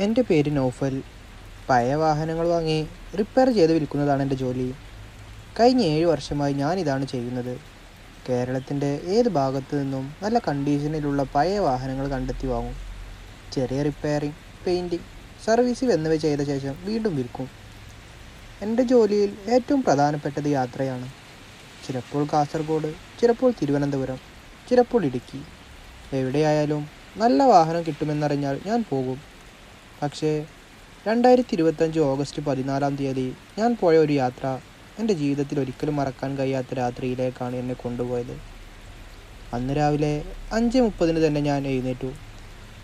എൻ്റെ പേര് നൗഫൽ. പഴയ വാഹനങ്ങൾ വാങ്ങി റിപ്പയർ ചെയ്ത് വിൽക്കുന്നതാണ് എൻ്റെ ജോലി. കഴിഞ്ഞ 7 വർഷമായി ഞാനിതാണ് ചെയ്യുന്നത്. കേരളത്തിൻ്റെ ഏത് ഭാഗത്തു നിന്നും നല്ല കണ്ടീഷനിലുള്ള പഴയ വാഹനങ്ങൾ കണ്ടെത്തി വാങ്ങും. ചെറിയ റിപ്പയറിംഗ്, പെയിൻറ്റിങ്, സർവീസിംഗ് എന്നിവ ചെയ്ത ശേഷം വീണ്ടും വിൽക്കും. എൻ്റെ ജോലിയിൽ ഏറ്റവും പ്രധാനപ്പെട്ടത് യാത്രയാണ്. ചിലപ്പോൾ കാസർഗോഡ്, ചിലപ്പോൾ തിരുവനന്തപുരം, ചിലപ്പോൾ ഇടുക്കി. എവിടെയായാലും നല്ല വാഹനം കിട്ടുമെന്നറിഞ്ഞാൽ ഞാൻ പോകും. പക്ഷേ 2025 ഓഗസ്റ്റ് 14 ഞാൻ പോയ ഒരു യാത്ര എൻ്റെ ജീവിതത്തിൽ ഒരിക്കലും മറക്കാൻ കഴിയാത്ത രാത്രിയിലേക്കാണ് എന്നെ കൊണ്ടുപോയത്. അന്ന് രാവിലെ 5:30 തന്നെ ഞാൻ എഴുന്നേറ്റു.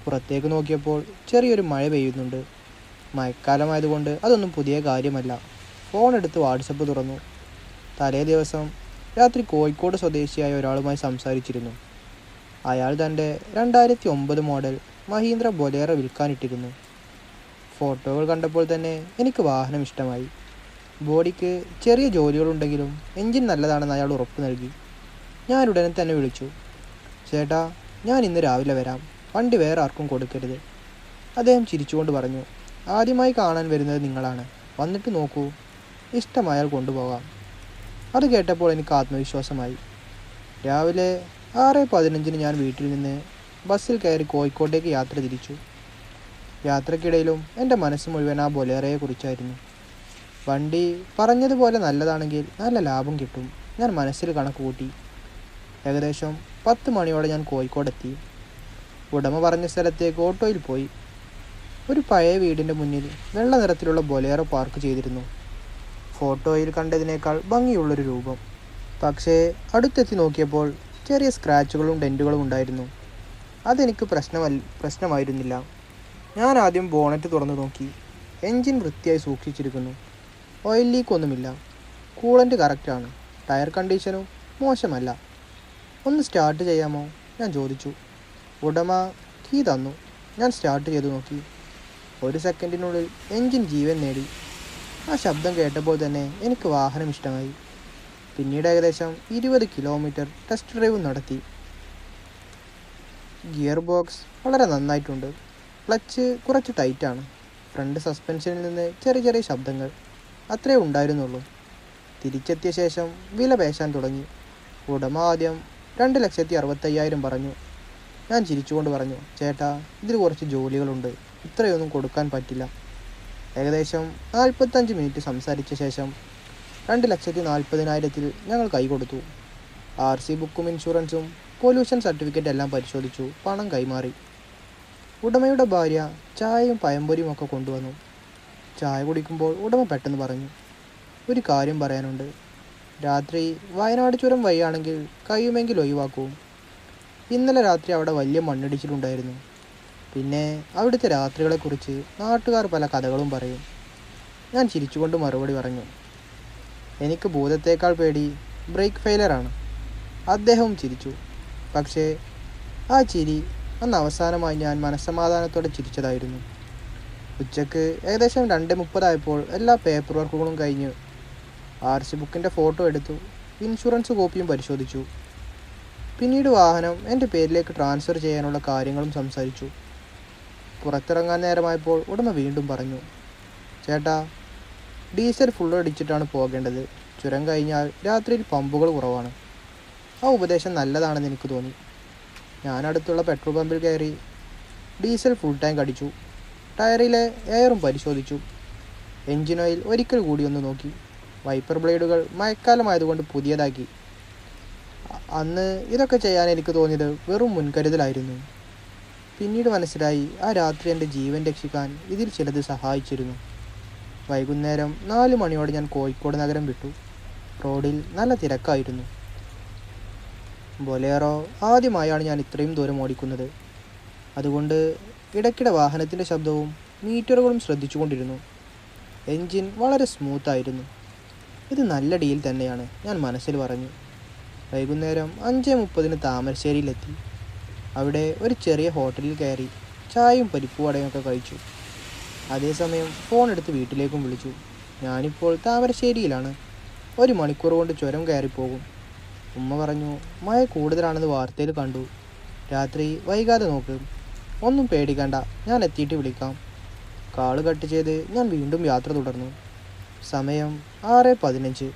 പുറത്തേക്ക് നോക്കിയപ്പോൾ ചെറിയൊരു മഴ പെയ്യുന്നുണ്ട്. മഴക്കാലമായതുകൊണ്ട് അതൊന്നും പുതിയ കാര്യമല്ല. ഫോൺ എടുത്ത് വാട്സപ്പ് തുറന്നു. തലേ ദിവസം രാത്രി കോഴിക്കോട് സ്വദേശിയായ ഒരാളുമായി സംസാരിച്ചിരുന്നു. അയാൾ തൻ്റെ 2009 മോഡൽ മഹീന്ദ്ര ബൊലേറോ വിൽക്കാനിട്ടിരുന്നു. ഫോട്ടോകൾ കണ്ടപ്പോൾ തന്നെ എനിക്ക് വാഹനം ഇഷ്ടമായി. ബോഡിക്ക് ചെറിയ ജോലികളുണ്ടെങ്കിലും എൻജിൻ നല്ലതാണെന്ന് അയാൾ ഉറപ്പ് നൽകി. ഞാൻ ഉടനെ തന്നെ വിളിച്ചു. ചേട്ടാ, ഞാൻ ഇന്ന് രാവിലെ വരാം. വണ്ടി വേറെ ആർക്കും കൊടുക്കരുത്. അദ്ദേഹം ചിരിച്ചുകൊണ്ട് പറഞ്ഞു. ആദ്യമായി കാണാൻ വരുന്നത് നിങ്ങളാണ്. വന്നിട്ട് നോക്കൂ, ഇഷ്ടമായാൽ കൊണ്ടുപോകാം. അത് കേട്ടപ്പോൾ എനിക്ക് ആത്മവിശ്വാസമായി. രാവിലെ 6:15 ഞാൻ വീട്ടിൽ നിന്ന് ബസ്സിൽ കയറി കോഴിക്കോട്ടേക്ക് യാത്ര തിരിച്ചു. യാത്രക്കിടയിലും എൻ്റെ മനസ്സ് മുഴുവൻ ആ ബൊലേറോയെക്കുറിച്ചായിരുന്നു. വണ്ടി പറഞ്ഞതുപോലെ നല്ലതാണെങ്കിൽ നല്ല ലാഭം കിട്ടും. ഞാൻ മനസ്സിൽ കണക്ക് കൂട്ടി. ഏകദേശം 10 മണിയോടെ ഞാൻ കോഴിക്കോടെത്തി. ഉടമ പറഞ്ഞ സ്ഥലത്തേക്ക് ഓട്ടോയിൽ പോയി. ഒരു പഴയ വീടിൻ്റെ മുന്നിൽ വെള്ള നിറത്തിലുള്ള ബൊലേറോ പാർക്ക് ചെയ്തിരുന്നു. ഫോട്ടോയിൽ കണ്ടതിനേക്കാൾ ഭംഗിയുള്ളൊരു രൂപം. പക്ഷേ അടുത്തെത്തി നോക്കിയപ്പോൾ ചെറിയ സ്ക്രാച്ചുകളും ഡെൻറ്റുകളും ഉണ്ടായിരുന്നു. അതെനിക്ക് പ്രശ്നമായിരുന്നില്ല. ഞാൻ ആദ്യം ബോണറ്റ് തുറന്നു നോക്കി. എൻജിൻ വൃത്തിയായി സൂക്ഷിച്ചിരിക്കുന്നു. ഓയിൽ ലീക്ക് ഒന്നുമില്ല. കൂളൻ്റ് കറക്റ്റാണ്. ടയർ കണ്ടീഷനും മോശമല്ല. ഒന്ന് സ്റ്റാർട്ട് ചെയ്യാമോ? ഞാൻ ചോദിച്ചു. ഉടമ കീ തന്നു. ഞാൻ സ്റ്റാർട്ട് ചെയ്തു നോക്കി. 1 സെക്കൻഡിനുള്ളിൽ എൻജിൻ ജീവൻ നേടി. ആ ശബ്ദം കേട്ടപ്പോൾ തന്നെ എനിക്ക് വാഹനം ഇഷ്ടമായി. പിന്നീട് ഏകദേശം 20 കിലോമീറ്റർ ടെസ്റ്റ് ഡ്രൈവ് നടത്തി. ഗിയർ ബോക്സ് വളരെ നന്നായിട്ടുണ്ട്. ക്ലച്ച് കുറച്ച് ടൈറ്റാണ്. ഫ്രണ്ട് സസ്പെൻഷനിൽ നിന്ന് ചെറിയ ചെറിയ ശബ്ദങ്ങൾ, അത്രേ ഉണ്ടായിരുന്നുള്ളൂ. തിരിച്ചെത്തിയ ശേഷം വില പേശാൻ തുടങ്ങി. ഉടമ ആദ്യം 2,65,000 പറഞ്ഞു. ഞാൻ ചിരിച്ചുകൊണ്ട് പറഞ്ഞു, ചേട്ടാ, ഇതിൽ കുറച്ച് ജോലികളുണ്ട്. ഇത്രയൊന്നും കൊടുക്കാൻ പറ്റില്ല. ഏകദേശം 45 മിനിറ്റ് സംസാരിച്ച ശേഷം 2,40,000 ഞങ്ങൾ കൈകൊടുത്തു. RC ബുക്കും ഇൻഷുറൻസും പൊല്യൂഷൻ സർട്ടിഫിക്കറ്റ് എല്ലാം പരിശോധിച്ചു. പണം കൈമാറി. ഉടമയുടെ ഭാര്യ ചായയും പഴംപൊരിയും ഒക്കെ കൊണ്ടുവന്നു. ചായ കുടിക്കുമ്പോൾ ഉടമ പെട്ടെന്ന് പറഞ്ഞു, ഒരു കാര്യം പറയാനുണ്ട്. രാത്രി വയനാട് ചുരം വഴിയാണെങ്കിൽ കഴിയുമെങ്കിൽ ഒഴിവാക്കൂ. ഇന്നലെ രാത്രി അവിടെ വലിയ മണ്ണിടിച്ചിലുണ്ടായിരുന്നു. പിന്നെ അവിടുത്തെ രാത്രികളെക്കുറിച്ച് നാട്ടുകാർ പല കഥകളും പറയും. ഞാൻ ചിരിച്ചുകൊണ്ട് മറുപടി പറഞ്ഞു, എനിക്ക് ഭൂതത്തേക്കാൾ പേടി ബ്രേക്ക് ഫെയിലറാണ്. അദ്ദേഹവും ചിരിച്ചു. പക്ഷേ ആ ചിരി അന്ന് അവസാനമായി ഞാൻ മനസ്സമാധാനത്തോടെ ചിരിച്ചതായിരുന്നു. ഉച്ചയ്ക്ക് ഏകദേശം 2:30 എല്ലാ പേപ്പർ വർക്കുകളും കഴിഞ്ഞ് RC ബുക്കിൻ്റെ ഫോട്ടോ എടുത്തു. ഇൻഷുറൻസ് കോപ്പിയും പരിശോധിച്ചു. പിന്നീട് വാഹനം എൻ്റെ പേരിലേക്ക് ട്രാൻസ്ഫർ ചെയ്യാനുള്ള കാര്യങ്ങളും സംസാരിച്ചു. പുറത്തിറങ്ങാൻ നേരമായപ്പോൾ ഉടമ വീണ്ടും പറഞ്ഞു, ചേട്ടാ, ഡീസൽ ഫുൾ അടിച്ചിട്ടാണ് പോകേണ്ടത്. ചുരം കഴിഞ്ഞാൽ രാത്രിയിൽ പമ്പുകൾ കുറവാണ്. ആ ഉപദേശം നല്ലതാണെന്ന് എനിക്ക് തോന്നി. ഞാൻ അടുത്തുള്ള പെട്രോൾ പമ്പിൽ കയറി ഡീസൽ ഫുൾ ടാങ്ക് അടിച്ചു. ടയറിലെ എയറും പരിശോധിച്ചു. എൻജിൻ ഓയിൽ ഒരിക്കൽ കൂടി ഒന്ന് നോക്കി. വൈപ്പർ ബ്ലേഡുകൾ മഴക്കാലമായതുകൊണ്ട് പുതിയതാക്കി. അന്ന് ഇതൊക്കെ ചെയ്യാൻ എനിക്ക് തോന്നിയത് വെറും മുൻകരുതലായിരുന്നു. പിന്നീട് മനസ്സിലായി, ആ രാത്രി എൻ്റെ ജീവൻ രക്ഷിക്കാൻ ഇതിൽ ചിലത് സഹായിച്ചിരുന്നു. വൈകുന്നേരം 4 മണിയോടെ ഞാൻ കോഴിക്കോട് നഗരം വിട്ടു. റോഡിൽ നല്ല തിരക്കായിരുന്നു. ബൊലേറോ ആദ്യമായാണ് ഞാൻ ഇത്രയും ദൂരം ഓടിക്കുന്നത്. അതുകൊണ്ട് ഇടയ്ക്കിടെ വാഹനത്തിൻ്റെ ശബ്ദവും മീറ്ററുകളും ശ്രദ്ധിച്ചുകൊണ്ടിരുന്നു. എൻജിൻ വളരെ സ്മൂത്തായിരുന്നു. ഇത് നല്ല ഡീൽ തന്നെയാണ്, ഞാൻ മനസ്സിൽ പറഞ്ഞു. വൈകുന്നേരം 5:30 താമരശ്ശേരിയിലെത്തി. അവിടെ ഒരു ചെറിയ ഹോട്ടലിൽ കയറി ചായയും പരിപ്പുവടയും ഒക്കെ കഴിച്ചു. അതേസമയം ഫോൺ എടുത്ത് വീട്ടിലേക്കും വിളിച്ചു. ഞാനിപ്പോൾ താമരശ്ശേരിയിലാണ്. 1 മണിക്കൂർ കൊണ്ട് ചുരം കയറിപ്പോകും. ഉമ്മ പറഞ്ഞു, മഴ കൂടുതലാണെന്ന് വാർത്തയിൽ കണ്ടു. രാത്രി വൈകാതെ നോക്ക്. ഒന്നും പേടിക്കണ്ട, ഞാൻ എത്തിയിട്ട് വിളിക്കാം. കാള് കട്ട് ചെയ്ത് ഞാൻ വീണ്ടും യാത്ര തുടർന്നു. സമയം 6:15.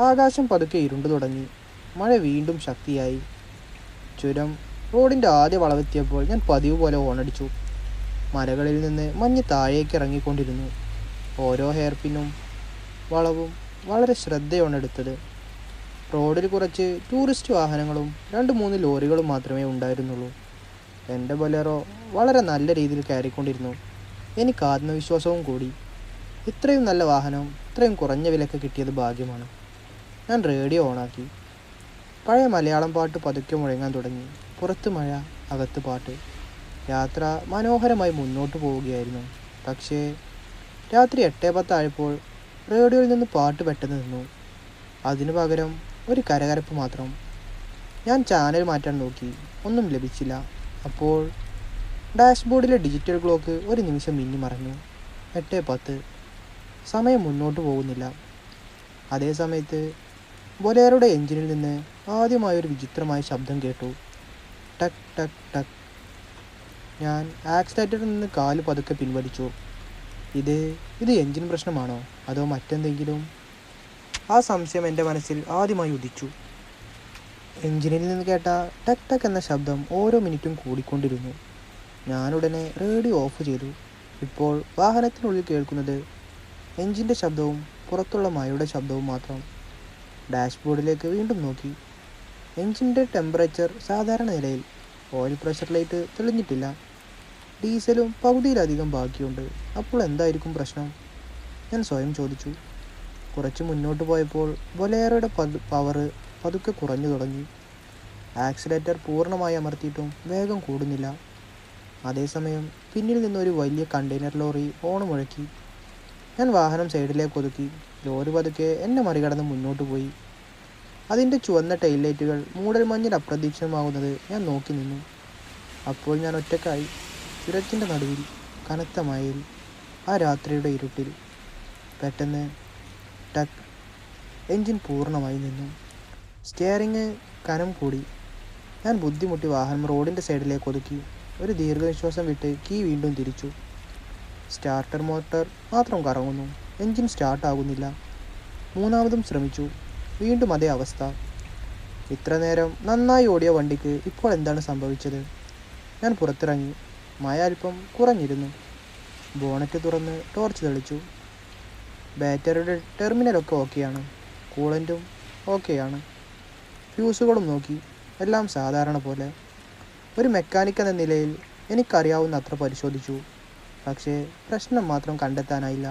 ആകാശം പതുക്കെ ഇരുണ്ടു തുടങ്ങി. മഴ വീണ്ടും ശക്തിയായി. ചുരം റോഡിൻ്റെ ആദ്യ വളവെത്തിയപ്പോൾ ഞാൻ പതിവ് പോലെ ഹോണടിച്ചു. മലകളിൽ നിന്ന് മഞ്ഞ് താഴേക്ക് ഇറങ്ങിക്കൊണ്ടിരുന്നു. ഓരോ ഹെയർപിന്നും വളവും വളരെ ശ്രദ്ധയോടെ എടുത്തത്. റോഡിൽ കുറച്ച് ടൂറിസ്റ്റ് വാഹനങ്ങളും 2-3 ലോറികളും മാത്രമേ ഉണ്ടായിരുന്നുള്ളൂ. എൻ്റെ ബൊലേറോ വളരെ നല്ല രീതിയിൽ കയറിക്കൊണ്ടിരുന്നു. എനിക്ക് ആത്മവിശ്വാസവും കൂടി. ഇത്രയും നല്ല വാഹനം ഇത്രയും കുറഞ്ഞ വിലക്ക് കിട്ടിയത് ഭാഗ്യമാണ്. ഞാൻ റേഡിയോ ഓണാക്കി. പഴയ മലയാളം പാട്ട് പതുക്കെ മുഴങ്ങാൻ തുടങ്ങി. പുറത്ത് മഴ, അകത്ത് പാട്ട്. യാത്ര മനോഹരമായി മുന്നോട്ട് പോവുകയായിരുന്നു. പക്ഷേ രാത്രി 8:10 ആയപ്പോൾ റേഡിയോയിൽ നിന്ന് പാട്ട് പെട്ടെന്ന് നിന്നു. അതിനു പകരം ഒരു കരകരപ്പ് മാത്രം. ഞാൻ ചാനൽ മാറ്റാൻ നോക്കി. ഒന്നും ലഭിച്ചില്ല. അപ്പോൾ ഡാഷ്ബോർഡിലെ ഡിജിറ്റൽ ക്ലോക്ക് ഒരു നിമിഷം മിന്നി മറഞ്ഞു. 8:10. സമയം മുന്നോട്ട് പോകുന്നില്ല. അതേ സമയത്ത് ബൊലേറോയുടെ എഞ്ചിനിൽ നിന്ന് ആദ്യമായൊരു വിചിത്രമായ ശബ്ദം കേട്ടു. ടക്ക് ടക്ക് ടക്ക്. ഞാൻ ആക്സിലേറ്ററിൽ നിന്ന് കാല് പതുക്കെ പിൻവലിച്ചു. ഇത് എഞ്ചിൻ പ്രശ്നമാണോ അതോ മറ്റെന്തെങ്കിലും? ആ സംശയം എൻ്റെ മനസ്സിൽ ആദ്യമായി ഉദിച്ചു. എഞ്ചിനിൽ നിന്ന് കേട്ട ടക്ക് ടക്ക് എന്ന ശബ്ദം ഓരോ മിനിറ്റും കൂടിക്കൊണ്ടിരുന്നു. ഞാനുടനെ റേഡിയോ ഓഫ് ചെയ്തു. ഇപ്പോൾ വാഹനത്തിനുള്ളിൽ കേൾക്കുന്നത് എഞ്ചിൻ്റെ ശബ്ദവും പുറത്തുള്ള മഴയുടെ ശബ്ദവും മാത്രം. ഡാഷ്ബോർഡിലേക്ക് വീണ്ടും നോക്കി. എഞ്ചിൻ്റെ ടെമ്പറേച്ചർ സാധാരണ നിലയിൽ. ഓയിൽ പ്രഷർ ലൈറ്റ് തെളിഞ്ഞിട്ടില്ല. ഡീസലും പകുതിയിലധികം ബാക്കിയുണ്ട്. അപ്പോൾ എന്തായിരിക്കും പ്രശ്നം? ഞാൻ സ്വയം ചോദിച്ചു. കുറച്ച് മുന്നോട്ട് പോയപ്പോൾ ബൊലേറോയുടെ പവർ പതുക്കെ കുറഞ്ഞു തുടങ്ങി. ആക്സിലേറ്റർ പൂർണ്ണമായി അമർത്തിയിട്ടും വേഗം കൂടുന്നില്ല. അതേസമയം പിന്നിൽ നിന്നൊരു വലിയ കണ്ടെയ്നർ ലോറി ഹോൺ മുഴക്കി. ഞാൻ വാഹനം സൈഡിലേക്ക് ഒതുക്കി. ലോറി പതുക്കെ എന്നെ മറികടന്ന് മുന്നോട്ട് പോയി. അതിൻ്റെ ചുവന്ന ടൈലൈറ്റുകൾ മൂടൽമഞ്ഞിൽ അപ്രത്യക്ഷമാകുന്നത് ഞാൻ നോക്കി നിന്നു. അപ്പോൾ ഞാൻ ഒറ്റക്കായി. ചുരത്തിൻ്റെ നടുവിൽ, കനത്ത മഴയിൽ, ആ രാത്രിയുടെ ഇരുട്ടിൽ. പെട്ടെന്ന് ടക്ക്. എൻജിൻ പൂർണ്ണമായി നിന്നു. സ്റ്റിയറിങ് കനം കൂടി. ഞാൻ ബുദ്ധിമുട്ടി വാഹനം റോഡിൻ്റെ സൈഡിലേക്ക് ഒതുക്കി. ഒരു ദീർഘനിശ്വാസം വിട്ട് കീ വീണ്ടും തിരിച്ചു. സ്റ്റാർട്ടർ മോട്ടോർ മാത്രം കറങ്ങുന്നു. എൻജിൻ സ്റ്റാർട്ടാകുന്നില്ല. മൂന്നാമതും ശ്രമിച്ചു. വീണ്ടും അതേ അവസ്ഥ. ഇത്ര നേരം നന്നായി ഓടിയ വണ്ടിക്ക് ഇപ്പോൾ എന്താണ് സംഭവിച്ചത്? ഞാൻ പുറത്തിറങ്ങി. മഴ അല്പം കുറഞ്ഞിരുന്നു. ബോണറ്റ് തുറന്ന് ടോർച്ച് തെളിച്ചു. ബാറ്ററിയുടെ ടെർമിനലൊക്കെ ഓക്കെയാണ്. കൂളൻറ്റും ഓക്കെയാണ്. ഫ്യൂസുകളും നോക്കി. എല്ലാം സാധാരണ പോലെ. ഒരു മെക്കാനിക് എന്ന നിലയിൽ എനിക്കറിയാവുന്ന അത്ര പരിശോധിച്ചു. പക്ഷേ പ്രശ്നം മാത്രം കണ്ടെത്താനായില്ല.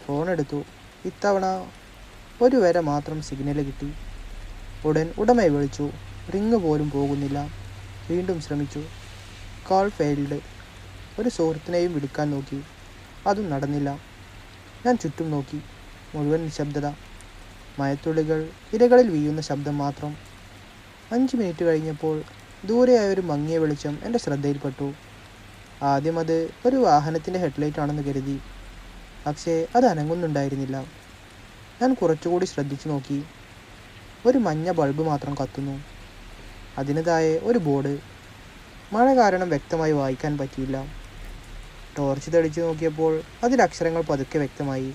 ഫോൺ എടുത്തു. ഇത്തവണ ഒരു വര മാത്രം സിഗ്നൽ കിട്ടി. ഉടമയെ വിളിച്ചു. റിങ് പോലും പോകുന്നില്ല. വീണ്ടും ശ്രമിച്ചു. Call failed. ഒരു സുഹൃത്തിനെയും വിളിക്കാൻ നോക്കി. അതും നടന്നില്ല. ഞാൻ ചുറ്റും നോക്കി. മുഴുവൻ നിശബ്ദത. മഴത്തുള്ളികൾ ഇരകളിൽ വീഴുന്ന ശബ്ദം മാത്രം. 5 മിനിറ്റ് കഴിഞ്ഞപ്പോൾ ദൂരെയായൊരു മങ്ങിയ വെളിച്ചം എൻ്റെ ശ്രദ്ധയിൽപ്പെട്ടു. ആദ്യം അത് ഒരു വാഹനത്തിൻ്റെ ഹെഡ്ലൈറ്റ് ആണെന്ന് കരുതി. പക്ഷേ അത് അനങ്ങുന്നുണ്ടായിരുന്നില്ല. ഞാൻ കുറച്ചുകൂടി ശ്രദ്ധിച്ചു നോക്കി. ഒരു മഞ്ഞ ബൾബ് മാത്രം കത്തുന്നു. അതിന് താഴെ ഒരു ബോർഡ്. മഴ കാരണം വ്യക്തമായി വായിക്കാൻ പറ്റിയില്ല. ടോർച്ച് തെളിച്ച് നോക്കിയപ്പോൾ അതിൽ അക്ഷരങ്ങൾ പതുക്കെ വ്യക്തമായി.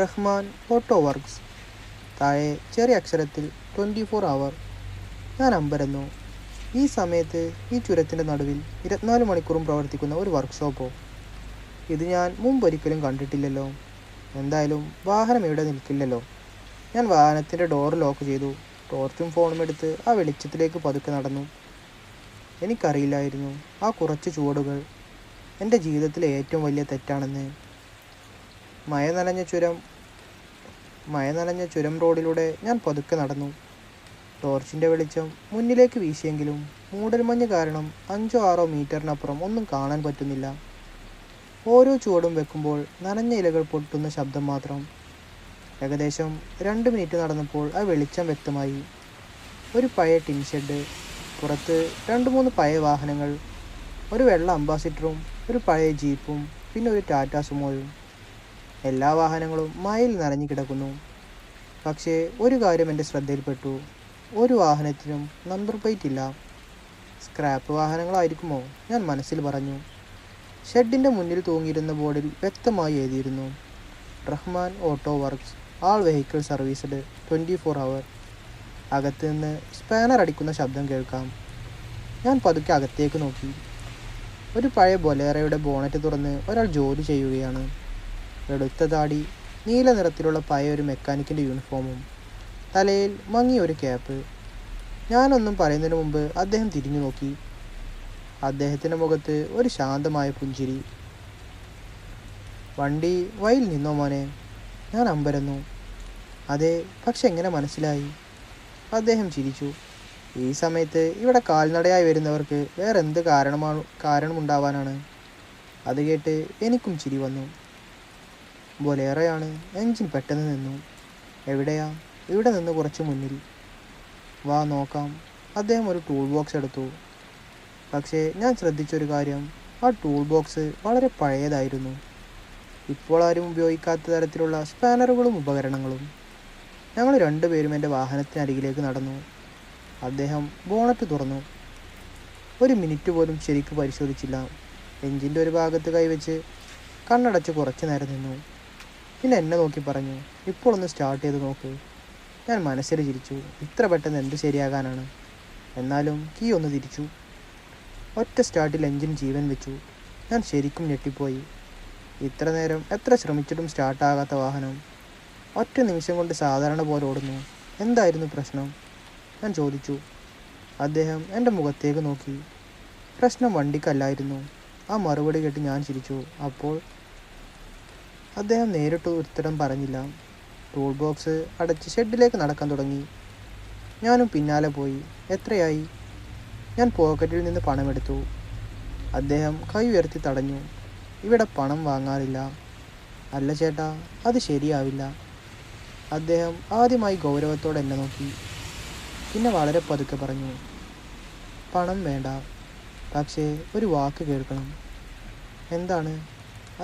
Rahman auto works. താഴെ ചെറിയ അക്ഷരത്തിൽ 24 അവർ. ഞാൻ അമ്പരന്നു. ഈ സമയത്ത് ഈ ചുരത്തിൻ്റെ നടുവിൽ 24 മണിക്കൂറും പ്രവർത്തിക്കുന്ന ഒരു വർക്ക്ഷോപ്പോ? ഇത് ഞാൻ മുമ്പൊരിക്കലും കണ്ടിട്ടില്ലല്ലോ. എന്തായാലും വാഹനം ഇവിടെ നിൽക്കില്ലല്ലോ. ഞാൻ വാഹനത്തിൻ്റെ ഡോർ ലോക്ക് ചെയ്തു. ടോർച്ചും ഫോണും എടുത്ത് ആ വെളിച്ചത്തിലേക്ക് പതുക്കെ നടന്നു. എനിക്കറിയില്ലായിരുന്നു ആ കുറച്ച് ചുവടുകൾ എൻ്റെ ജീവിതത്തിലെ ഏറ്റവും വലിയ തെറ്റാണെന്ന്. മഴ നനഞ്ഞ ചുരം റോഡിലൂടെ ഞാൻ പതുക്കെ നടന്നു. ടോർച്ചിൻ്റെ വെളിച്ചം മുന്നിലേക്ക് വീശിയെങ്കിലും മൂടൽമഞ്ഞ് കാരണം 5-6 മീറ്ററിനപ്പുറം ഒന്നും കാണാൻ പറ്റുന്നില്ല. ഓരോ ചുവടും വെക്കുമ്പോൾ നനഞ്ഞ ഇലകൾ പൊട്ടുന്ന ശബ്ദം മാത്രം. ഏകദേശം 2 മിനിറ്റ് നടന്നപ്പോൾ ആ വെളിച്ചം വ്യക്തമായി. ഒരു പഴയ ടിൻ ഷെഡ്, പുറത്ത് 2-3 പഴയ വാഹനങ്ങൾ, ഒരു വെള്ള അംബാസിഡറും ഒരു പഴയ ജീപ്പും പിന്നെ ഒരു ടാറ്റ സുമോയും. എല്ലാ വാഹനങ്ങളും മഴയിൽ നനഞ്ഞു കിടക്കുന്നു. പക്ഷേ ഒരു കാര്യം എൻ്റെ ശ്രദ്ധയിൽപ്പെട്ടു. ഒരു വാഹനത്തിനും നമ്പർ പ്ലേറ്റ് ഇല്ല. സ്ക്രാപ്പ് വാഹനങ്ങളായിരിക്കുമോ? ഞാൻ മനസ്സിൽ പറഞ്ഞു. ഷെഡിൻ്റെ മുന്നിൽ തൂങ്ങിയിരുന്ന ബോർഡിൽ വ്യക്തമായി എഴുതിയിരുന്നു: റഹ്മാൻ ഓട്ടോ വർക്ക്സ്, ആൾ വെഹിക്കിൾ സർവീസ്ഡ്, 24 അവർ. അകത്ത് നിന്ന് സ്പാനർ അടിക്കുന്ന ശബ്ദം കേൾക്കാം. ഞാൻ പതുക്കെ അകത്തേക്ക് നോക്കി. ഒരു പഴയ ബൊലേറോയുടെ ബോണറ്റ് തുറന്ന് ഒരാൾ ജോലി ചെയ്യുകയാണ്. വെളുത്ത താടി, നീല നിറത്തിലുള്ള പഴയ ഒരു മെക്കാനിക്കിൻ്റെ യൂണിഫോമും, തലയിൽ മങ്ങിയ ഒരു ക്യാപ്പ്. ഞാനൊന്നും പറയുന്നതിന് മുമ്പ് അദ്ദേഹം തിരിഞ്ഞു നോക്കി. അദ്ദേഹത്തിൻ്റെ മുഖത്ത് ഒരു ശാന്തമായ പുഞ്ചിരി. വണ്ടി വഴിയിൽ നിന്നോ മോനെ? ഞാൻ അമ്പരന്നു. അതെ, പക്ഷെ എങ്ങനെ മനസ്സിലായി? അദ്ദേഹം ചിരിച്ചു. ഈ സമയത്ത് ഇവിടെ കാൽനടയായി വരുന്നവർക്ക് വേറെ എന്ത് കാരണമുണ്ടാവാനാണ്? അത് കേട്ട് എനിക്കും ചിരി വന്നു. ബൊലേറോയാണ്. എൻജിൻ പെട്ടെന്ന് നിന്നു. എവിടെയാ? ഇവിടെ നിന്ന് കുറച്ച് മുന്നിൽ. വാ നോക്കാം. അദ്ദേഹം ഒരു ടൂൾ ബോക്സ് എടുത്തു. പക്ഷേ ഞാൻ ശ്രദ്ധിച്ചൊരു കാര്യം, ആ ടൂൾ ബോക്സ് വളരെ പഴയതായിരുന്നു. ഇപ്പോൾ ആരും ഉപയോഗിക്കാത്ത തരത്തിലുള്ള സ്പാനറുകളും ഉപകരണങ്ങളും. ഞങ്ങൾ രണ്ടുപേരും എൻ്റെ വാഹനത്തിനരികിലേക്ക് നടന്നു. അദ്ദേഹം ബോണറ്റ് തുറന്നു. ഒരു മിനിറ്റ് പോലും ശരിക്ക് പരിശോധിച്ചില്ല. എൻജിൻ്റെ ഒരു ഭാഗത്ത് കൈവച്ച് കണ്ണടച്ച് കുറച്ച് നേരം നിന്നു. പിന്നെ എന്നെ നോക്കി പറഞ്ഞു: ഇപ്പോൾ ഒന്ന് സ്റ്റാർട്ട് ചെയ്ത് നോക്ക്. ഞാൻ മനസ്സിൽ ചിരിച്ചു. ഇത്ര പെട്ടെന്ന് എന്ത് ശരിയാകാനാണ്? എന്നാലും കീ ഒന്ന് തിരിച്ചു. ഒറ്റ സ്റ്റാർട്ടിൽ എൻജിൻ ജീവൻ വെച്ചു. ഞാൻ ശരിക്കും ഞെട്ടിപ്പോയി. ഇത്ര നേരം എത്ര ശ്രമിച്ചിട്ടും സ്റ്റാർട്ടാകാത്ത വാഹനം ഒറ്റ നിമിഷം കൊണ്ട് സാധാരണ പോലെ ഓടുന്നു. എന്തായിരുന്നു പ്രശ്നം? ഞാൻ ചോദിച്ചു. അദ്ദേഹം എൻ്റെ മുഖത്തേക്ക് നോക്കി. പ്രശ്നം വണ്ടിക്കല്ലായിരുന്നു. ആ മറുപടി കേട്ട് ഞാൻ ചിരിച്ചു. അപ്പോൾ അദ്ദേഹം നേരിട്ട് ഉത്തരം പറഞ്ഞില്ല. ടൂൾ ബോക്സ് അടച്ച് ഷെഡിലേക്ക് നടക്കാൻ തുടങ്ങി. ഞാനും പിന്നാലെ പോയി. എത്രയായി? ഞാൻ പോക്കറ്റിൽ നിന്ന് പണമെടുത്തു. അദ്ദേഹം കൈ ഉയർത്തി തടഞ്ഞു. ഇവിടെ പണം വാങ്ങാറില്ല. അല്ല ചേട്ടാ, അത് ശരിയാവില്ല. അദ്ദേഹം ആദ്യമായി ഗൗരവത്തോടെ എന്നെ നോക്കി. പിന്നെ വളരെ പതുക്കെ പറഞ്ഞു: പണം വേണ്ട, പക്ഷേ ഒരു വാക്ക് കേൾക്കണം. എന്താണ്?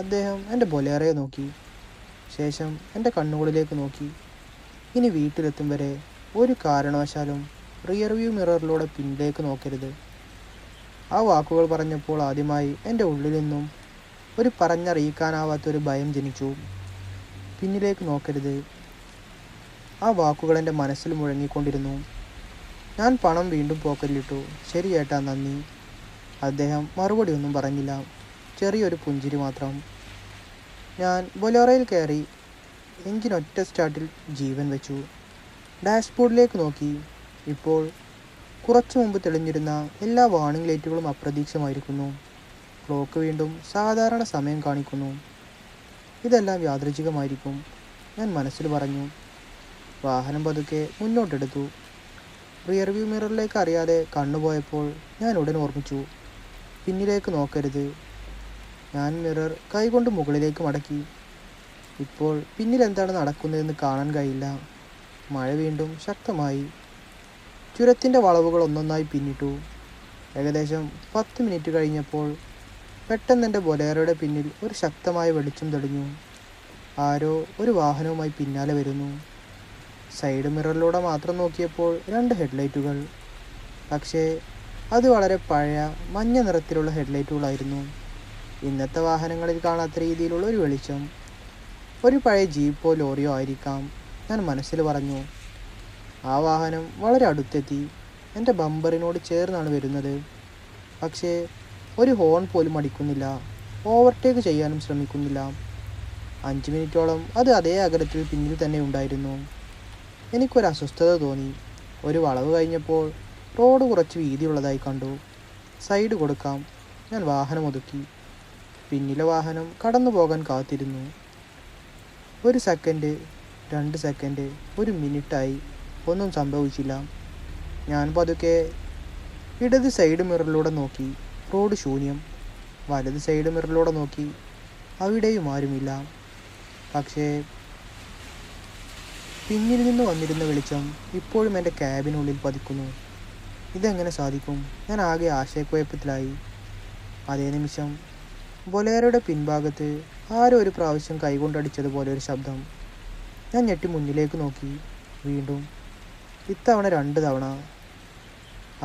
അദ്ദേഹം എൻ്റെ ബൊലേറോയെ നോക്കി. ശേഷം എൻ്റെ കണ്ണുകളിലേക്ക് നോക്കി. ഇനി വീട്ടിലെത്തും വരെ ഒരു കാരണവശാലും റിയർ വ്യൂ മിററിലൂടെ പിന്നിലേക്ക് നോക്കരുത്. ആ വാക്കുകൾ പറഞ്ഞപ്പോൾ ആദ്യമായി എൻ്റെ ഉള്ളിൽ നിന്നും ഒരു പറഞ്ഞറിയിക്കാനാവാത്തൊരു ഭയം ജനിച്ചു. പിന്നിലേക്ക് നോക്കരുത്. ആ വാക്കുകൾ എൻ്റെ മനസ്സിൽ മുഴങ്ങിക്കൊണ്ടിരുന്നു. ഞാൻ പണം വീണ്ടും പോക്കറ്റിലിട്ടു. ശരി ചേട്ടാ, നന്ദി. അദ്ദേഹം മറുപടി ഒന്നും പറഞ്ഞില്ല. ചെറിയൊരു പുഞ്ചിരി മാത്രം. ഞാൻ ബൊലേറോയിൽ കയറി. എൻജിൻ ഒറ്റ സ്റ്റാർട്ടിൽ ജീവൻ വെച്ചു. ഡാഷ്ബോർഡിലേക്ക് നോക്കി. ഇപ്പോൾ കുറച്ചു മുമ്പ് തെളിഞ്ഞിരുന്ന എല്ലാ വാർണിംഗ് ലൈറ്റുകളും അപ്രതീക്ഷിതമായിരിക്കുന്നു. ക്ലോക്ക് വീണ്ടും സാധാരണ സമയം കാണിക്കുന്നു. ഇതെല്ലാം യാദൃച്ഛികമായിരിക്കും, ഞാൻ മനസ്സിൽ പറഞ്ഞു. വാഹനം പതുക്കെ മുന്നോട്ടെടുത്തു. റിയർ വ്യൂ മിററിലേക്ക് അറിയാതെ കണ്ണുപോയപ്പോൾ ഞാൻ ഉടൻ ഓർമ്മിച്ചു: പിന്നിലേക്ക് നോക്കരുത്. ഞാൻ മിറർ കൈകൊണ്ട് മുകളിലേക്ക് മടക്കി. ഇപ്പോൾ പിന്നിൽ എന്താണ് നടക്കുന്നതെന്ന് കാണാൻ കഴിയില്ല. മഴ വീണ്ടും ശക്തമായി. ചുരത്തിൻ്റെ വളവുകൾ ഒന്നൊന്നായി പിന്നിട്ടു. ഏകദേശം 10 മിനിറ്റ് കഴിഞ്ഞപ്പോൾ പെട്ടെന്ന് എൻ്റെ ബൊലേറോയുടെ പിന്നിൽ ഒരു ശക്തമായ വെളിച്ചം തെളിഞ്ഞു. ആരോ ഒരു വാഹനവുമായി പിന്നാലെ വരുന്നു. സൈഡ് മിററിലൂടെ മാത്രം നോക്കിയപ്പോൾ 2 ഹെഡ്ലൈറ്റുകൾ. പക്ഷേ അത് വളരെ പഴയ മഞ്ഞ നിറത്തിലുള്ള ഹെഡ്ലൈറ്റുകളായിരുന്നു. ഇന്നത്തെ വാഹനങ്ങളിൽ കാണാത്ത രീതിയിലുള്ള ഒരു വെളിച്ചം. ഒരു പഴയ ജീപ്പോ ലോറിയോ ആയിരിക്കാം, ഞാൻ മനസ്സിൽ പറഞ്ഞു. ആ വാഹനം വളരെ അടുത്തെത്തി. എൻ്റെ ബമ്പറിനോട് ചേർന്നാണ് വരുന്നത്. പക്ഷേ ഒരു ഹോൺ പോലും അടിക്കുന്നില്ല. ഓവർടേക്ക് ചെയ്യാനും ശ്രമിക്കുന്നില്ല. 5 മിനിറ്റോളം അത് അതേ അകലത്തിൽ പിന്നിൽ തന്നെ ഉണ്ടായിരുന്നു. എനിക്കൊരു അസ്വസ്ഥത തോന്നി. ഒരു വളവ് കഴിഞ്ഞപ്പോൾ റോഡ് കുറച്ച് വീതിയുള്ളതായി കണ്ടു. സൈഡ് കൊടുക്കാം. ഞാൻ വാഹനം ഒതുക്കി. പിന്നിലെ വാഹനം കടന്നു പോകാൻ കാത്തിരുന്നു. 1 സെക്കൻഡ്, 2 സെക്കൻഡ്, 1 മിനിറ്റായി. ഒന്നും സംഭവിച്ചില്ല. ഞാൻ പതുക്കെ ഇടത് സൈഡ് മിററിലൂടെ നോക്കി. റോഡ് ശൂന്യം. വലത് സൈഡ് മിററിലൂടെ നോക്കി. അവിടെയും ആരുമില്ല. പക്ഷേ പിന്നിൽ നിന്ന് വന്നിരുന്ന വെളിച്ചം ഇപ്പോഴും എൻ്റെ ക്യാബിനുള്ളിൽ പതിക്കുന്നു. ഇതെങ്ങനെ സാധിക്കും? ഞാൻ ആകെ ആശയക്കുഴപ്പത്തിലായി. അതേ നിമിഷം ബൊലേറോയുടെ പിൻഭാഗത്ത് ആരോ ഒരു പ്രാവശ്യം കൈകൊണ്ടടിച്ചതുപോലെ ഒരു ശബ്ദം. ഞാൻ ഞെട്ടി മുന്നിലേക്ക് നോക്കി. വീണ്ടും. ഇത്തവണ 2 തവണ.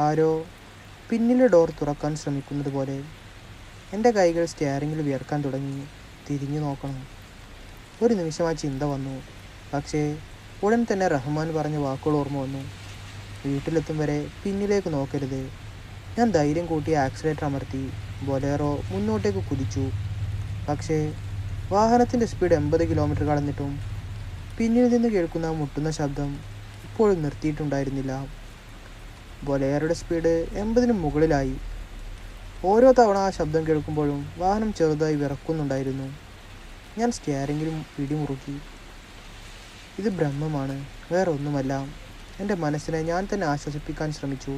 ആരോ പിന്നിലെ ഡോർ തുറക്കാൻ ശ്രമിക്കുന്നത് പോലെ. എൻ്റെ കൈകൾ സ്റ്റിയറിങ്ങിൽ വിയർക്കാൻ തുടങ്ങി. തിരിഞ്ഞു നോക്കണം. ഒരു നിമിഷം ആ ചിന്ത വന്നു. പക്ഷേ ഉടൻ തന്നെ റഹ്മാൻ പറഞ്ഞ വാക്കുകൾ ഓർമ്മ വന്നു. വീട്ടിലെത്തും വരെ പിന്നിലേക്ക് നോക്കരുത്. ഞാൻ ധൈര്യം കൂട്ടി ആക്സിലേറ്റർ അമർത്തി. ബൊലേറോ മുന്നോട്ടേക്ക് കുതിച്ചു. പക്ഷേ വാഹനത്തിൻ്റെ സ്പീഡ് 80 കിലോമീറ്റർ കടന്നിട്ടും പിന്നിൽ നിന്ന് കേൾക്കുന്ന മുട്ടുന്ന ശബ്ദം ഇപ്പോഴും നിർത്തിയിട്ടുണ്ടായിരുന്നില്ല. ബൊലേറോയുടെ സ്പീഡ് 80-ന് മുകളിലായി. ഓരോ തവണ ആ ശബ്ദം കേൾക്കുമ്പോഴും വാഹനം ചെറുതായി വിറക്കുന്നുണ്ടായിരുന്നു. ഞാൻ സ്റ്റിയറിങ്ങിലും പിടിമുറുക്കി. ഇത് ബ്രഹ്മമാണ്, വേറെ ഒന്നുമല്ല. എൻ്റെ മനസ്സിനെ ഞാൻ തന്നെ ആശ്വസിപ്പിക്കാൻ ശ്രമിച്ചു.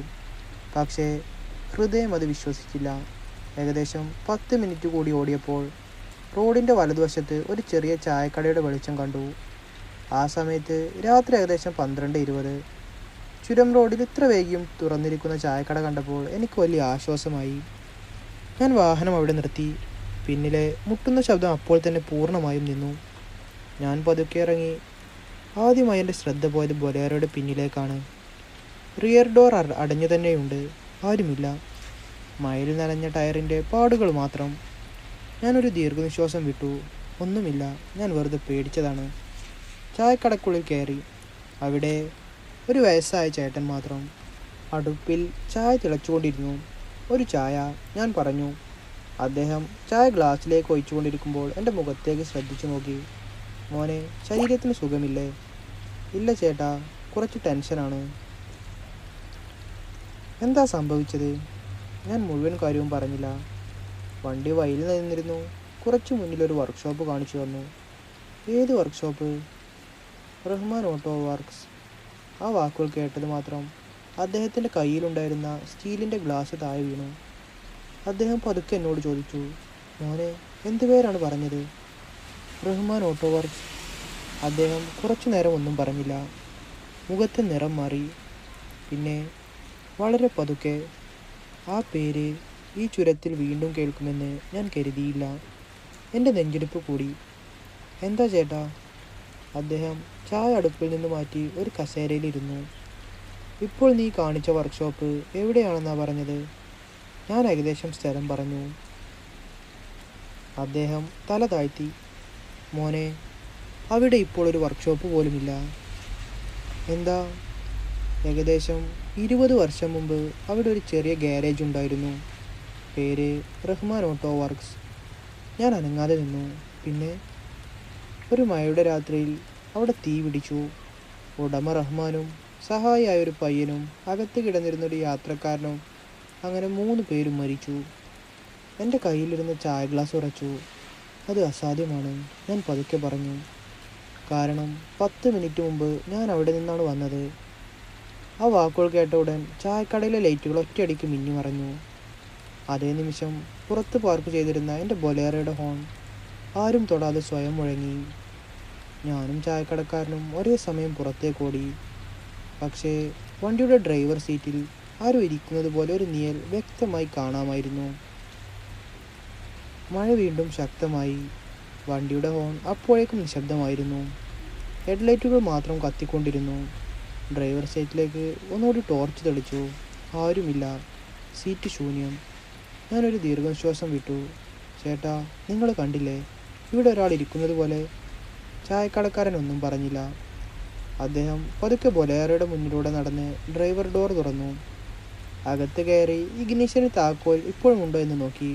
പക്ഷേ ഹൃദയം അത് വിശ്വസിച്ചില്ല. ഏകദേശം 10 മിനിറ്റ് കൂടി ഓടിയപ്പോൾ റോഡിൻ്റെ വലതുവശത്ത് ഒരു ചെറിയ ചായക്കടയുടെ വെളിച്ചം കണ്ടു. ആ സമയത്ത് രാത്രി ഏകദേശം 12:20. ചുരം റോഡിൽ ഇത്ര വേഗം തുറന്നിരിക്കുന്ന ചായക്കട കണ്ടപ്പോൾ എനിക്ക് വലിയ ആശ്വാസമായി. ഞാൻ വാഹനം അവിടെ നിർത്തി. പിന്നിലെ മുട്ടുന്ന ശബ്ദം അപ്പോൾ തന്നെ പൂർണ്ണമായും നിന്നു. ഞാൻ പതുക്കെ ഇറങ്ങി. ആദ്യമായി എൻ്റെ ശ്രദ്ധ പോയത് ബൊലേറോയുടെ പിന്നിലേക്കാണ്. റിയർ ഡോർ അടഞ്ഞു തന്നെയുണ്ട്. ആരുമില്ല. മയിൽ നനഞ്ഞ ടയറിൻ്റെ പാടുകൾ മാത്രം. ഞാനൊരു ദീർഘനിശ്വാസം വിട്ടു. ഒന്നുമില്ല, ഞാൻ വെറുതെ പേടിച്ചതാണ്. ചായക്കടക്കുള്ളിൽ കയറി. അവിടെ ഒരു വയസ്സായ ചേട്ടൻ മാത്രം. അടുപ്പിൽ ചായ തിളച്ചുകൊണ്ടിരുന്നു. ഒരു ചായ, ഞാൻ പറഞ്ഞു. അദ്ദേഹം ചായ ഗ്ലാസ്സിലേക്ക് ഒഴിച്ചുകൊണ്ടിരിക്കുമ്പോൾ എൻ്റെ മുഖത്തേക്ക് ശ്രദ്ധിച്ചു നോക്കി. മോനെ, ശരീരത്തിന് സുഖമില്ലേ? ഇല്ല ചേട്ടാ, കുറച്ച് ടെൻഷനാണ്. എന്താ സംഭവിച്ചത്? ഞാൻ മുഴുവൻ കാര്യവും പറഞ്ഞില്ല. വണ്ടി വഴിയിൽ നിന്നിരുന്നു. കുറച്ച് മുന്നിലൊരു വർക്ക്ഷോപ്പ് കാണിച്ചു തന്നു. ഏത് വർക്ക്ഷോപ്പ്? Rahman auto works. ആ വാക്കുകൾ കേട്ടത് മാത്രം അദ്ദേഹത്തിൻ്റെ കയ്യിലുണ്ടായിരുന്ന സ്റ്റീലിൻ്റെ ഗ്ലാസ് താഴെ വീണു. അദ്ദേഹം പതുക്കെ എന്നോട് ചോദിച്ചു, മോനെ, എന്ത് പേരാണ് പറഞ്ഞത്? Rahman auto works. അദ്ദേഹം കുറച്ചു നേരം ഒന്നും പറഞ്ഞില്ല. മുഖത്തെ നിറം മാറി. പിന്നെ വളരെ പതുക്കെ, ആ പേര് ഈ ചുരത്തിൽ വീണ്ടും കേൾക്കുമെന്ന് ഞാൻ കരുതിയില്ല. എൻ്റെ നെഞ്ചെടുപ്പ് കൂടി. എന്താ ചേട്ടാ? അദ്ദേഹം ചായ അടുപ്പിൽ നിന്ന് മാറ്റി ഒരു കസേരയിലിരുന്നു. ഇപ്പോൾ നീ കാണിച്ച വർക്ക്ഷോപ്പ് എവിടെയാണെന്നാണ് പറഞ്ഞത്? ഞാൻ ഏകദേശം സ്ഥലം പറഞ്ഞു. അദ്ദേഹം തല താഴ്ത്തി. മോനെ, അവിടെ ഇപ്പോൾ ഒരു വർക്ക്ഷോപ്പ് പോലുമില്ല. എന്താ? ഏകദേശം 20 വർഷം മുമ്പ് അവിടെ ഒരു ചെറിയ ഗാരേജ് ഉണ്ടായിരുന്നു. പേര് റഹ്മാൻ ഓട്ടോ വർക്ക്സ്. ഞാൻ അനങ്ങാതെ നിന്നു. പിന്നെ ഒരു മഴയുടെ രാത്രിയിൽ അവിടെ തീ പിടിച്ചു. ഉടമ റഹ്മാനും സഹായിയായ ഒരു പയ്യനും അകത്ത് കിടന്നിരുന്നൊരു യാത്രക്കാരനും, അങ്ങനെ 3 പേരും മരിച്ചു. എൻ്റെ കയ്യിലിരുന്ന ചായ ഗ്ലാസ് ഉറച്ചു. അത് അസാധ്യമാണ്, ഞാൻ പതുക്കെ പറഞ്ഞു. കാരണം 10 മിനിറ്റ് മുമ്പ് ഞാൻ അവിടെ നിന്നാണ് വന്നത്. ആ വാക്കുകൾ കേട്ട ഉടൻ ചായക്കടയിലെ ലൈറ്റുകൾ ഒറ്റയടിക്ക് മിന്നി മറഞ്ഞു. അതേ നിമിഷം പുറത്ത് പാർക്ക് ചെയ്തിരുന്ന എൻ്റെ ബൊലേറോയുടെ ഹോൺ ആരും തൊടാതെ സ്വയം മുഴങ്ങി. ഞാനും ചായക്കടക്കാരനും ഒരേ സമയം പുറത്തേക്കോടി. പക്ഷേ വണ്ടിയുടെ ഡ്രൈവർ സീറ്റിൽ ആരും ഇരിക്കുന്നത് പോലെ ഒരു നിഴൽ വ്യക്തമായി കാണാമായിരുന്നു. മഴ വീണ്ടും ശക്തമായി. വണ്ടിയുടെ ഹോൺ അപ്പോഴേക്കും നിശബ്ദമായിരുന്നു. ഹെഡ്ലൈറ്റുകൾ മാത്രം കത്തിക്കൊണ്ടിരുന്നു. ഡ്രൈവർ സീറ്റിലേക്ക് ഒന്നുകൂടി ടോർച്ച് തെളിച്ചു. ആരുമില്ല. സീറ്റ് ശൂന്യം. ഞാനൊരു ദീർഘനിശ്വാസം വിട്ടു. ചേട്ടാ, നിങ്ങൾ കണ്ടില്ലേ ഇവിടെ ഒരാൾ ഇരിക്കുന്നത് പോലെ? ചായക്കടക്കാരൻ ഒന്നും പറഞ്ഞില്ല. അദ്ദേഹം പതുക്കെ ബൊലേറോയുടെ മുന്നിലൂടെ നടന്ന് ഡ്രൈവർ ഡോർ തുറന്നു. അകത്ത് കയറി ഇഗ്നിഷന് താക്കോൽ ഇപ്പോഴും ഉണ്ടോ എന്ന് നോക്കി.